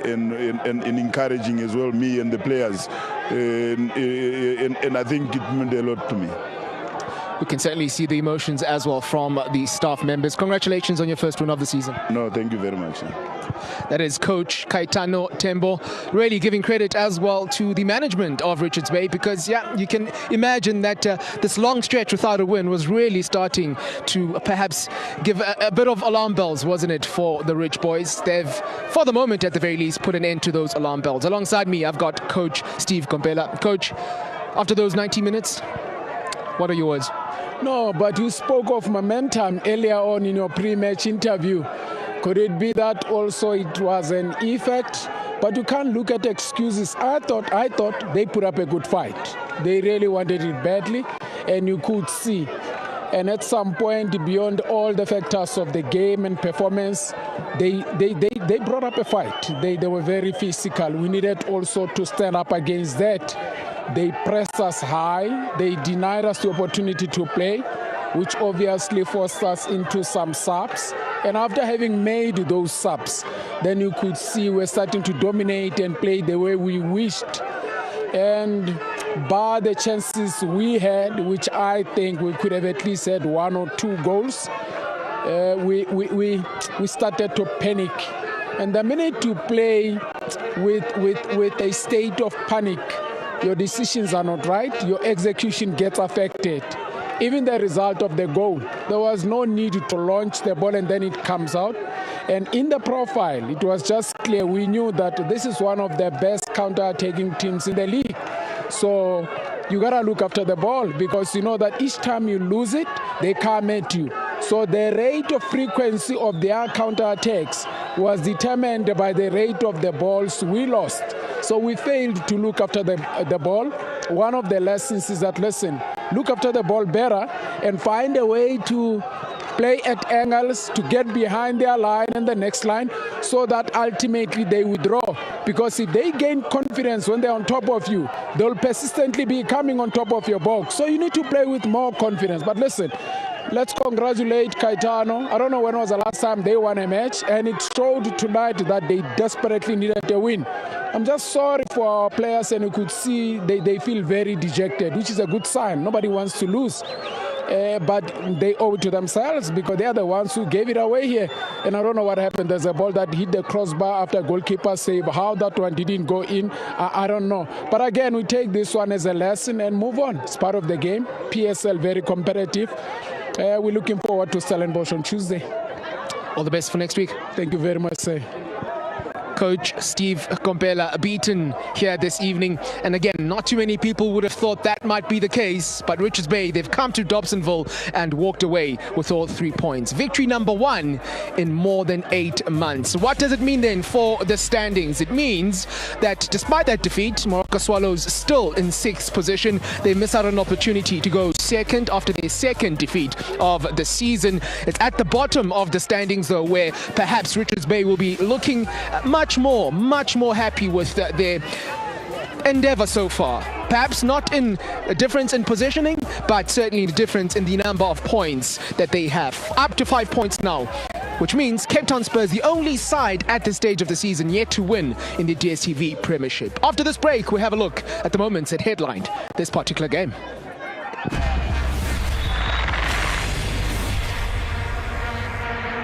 and encouraging as well, me and the players. And I think it meant a lot to me. We can certainly see the emotions as well from the staff members. Congratulations on your first win of the season. No, thank you very much. That is Coach Caetano Tembo, really giving credit as well to the management of Richards Bay, because, yeah, you can imagine that this long stretch without a win was really starting to perhaps give a bit of alarm bells, wasn't it, for the Rich Boys? They've, for the moment at the very least, put an end to those alarm bells. Alongside me, I've got Coach Steve Kompela. Coach, after those 90 minutes, what are your words? No, but you spoke of momentum earlier on in your pre-match interview. Could it be that also it was an effect? But you can't look at excuses. I thought they put up a good fight. They really wanted it badly, and you could see. And at some point, beyond all the factors of the game and performance, they brought up a fight. They were very physical. We needed also to stand up against that. They pressed us high. They denied us the opportunity to play, which obviously forced us into some subs. And after having made those subs, then you could see we're starting to dominate and play the way we wished. And bar the chances we had, which I think we could have at least had 1 or 2 goals, we started to panic. And the minute you play with a state of panic, your decisions are not right, your execution gets affected. Even the result of the goal, there was no need to launch the ball and then it comes out. And in the profile, it was just clear. We knew that this is one of the best counter-attacking teams in the league. So you got to look after the ball, because you know that each time you lose it, they come at you. So the rate of frequency of their counterattacks was determined by the rate of the balls we lost. So we failed to look after the ball. One of the lessons is that, listen, look after the ball better and find a way to play at angles to get behind their line and the next line, so that ultimately they withdraw. Because if they gain confidence when they're on top of you, they'll persistently be coming on top of your box. So you need to play with more confidence. But listen, let's congratulate Caetano. I don't know when was the last time they won a match, and it showed tonight that they desperately needed a win. I'm just sorry for our players, and you could see they feel very dejected, which is a good sign. Nobody wants to lose. But they owe it to themselves, because they are the ones who gave it away here. And I don't know what happened. There's a ball that hit the crossbar after goalkeeper save. How that one didn't go in, I don't know. But again, we take this one as a lesson and move on. It's part of the game. PSL very competitive. We're looking forward to Stellenbosch on Tuesday. All the best for next week. Thank you very much, sir. Coach Steve Kompela beaten here this evening. And again, not too many people would have thought that might be the case, but Richards Bay, they've come to Dobsonville and walked away with all 3 points. Victory number 1 in more than 8 months. What does it mean then for the standings? It means that despite that defeat, Moroka Swallows still in 6th position. They miss out on an opportunity to go second after their second defeat of the season. It's at the bottom of the standings though, where perhaps Richards Bay will be looking much more happy with their endeavor so far. Perhaps not in a difference in positioning, but certainly a difference in the number of points that they have. Up to 5 points now, which means Cape Town Spurs, the only side at this stage of the season yet to win in the Dstv Premiership. After this break, we have a look at the moments that headlined this particular game.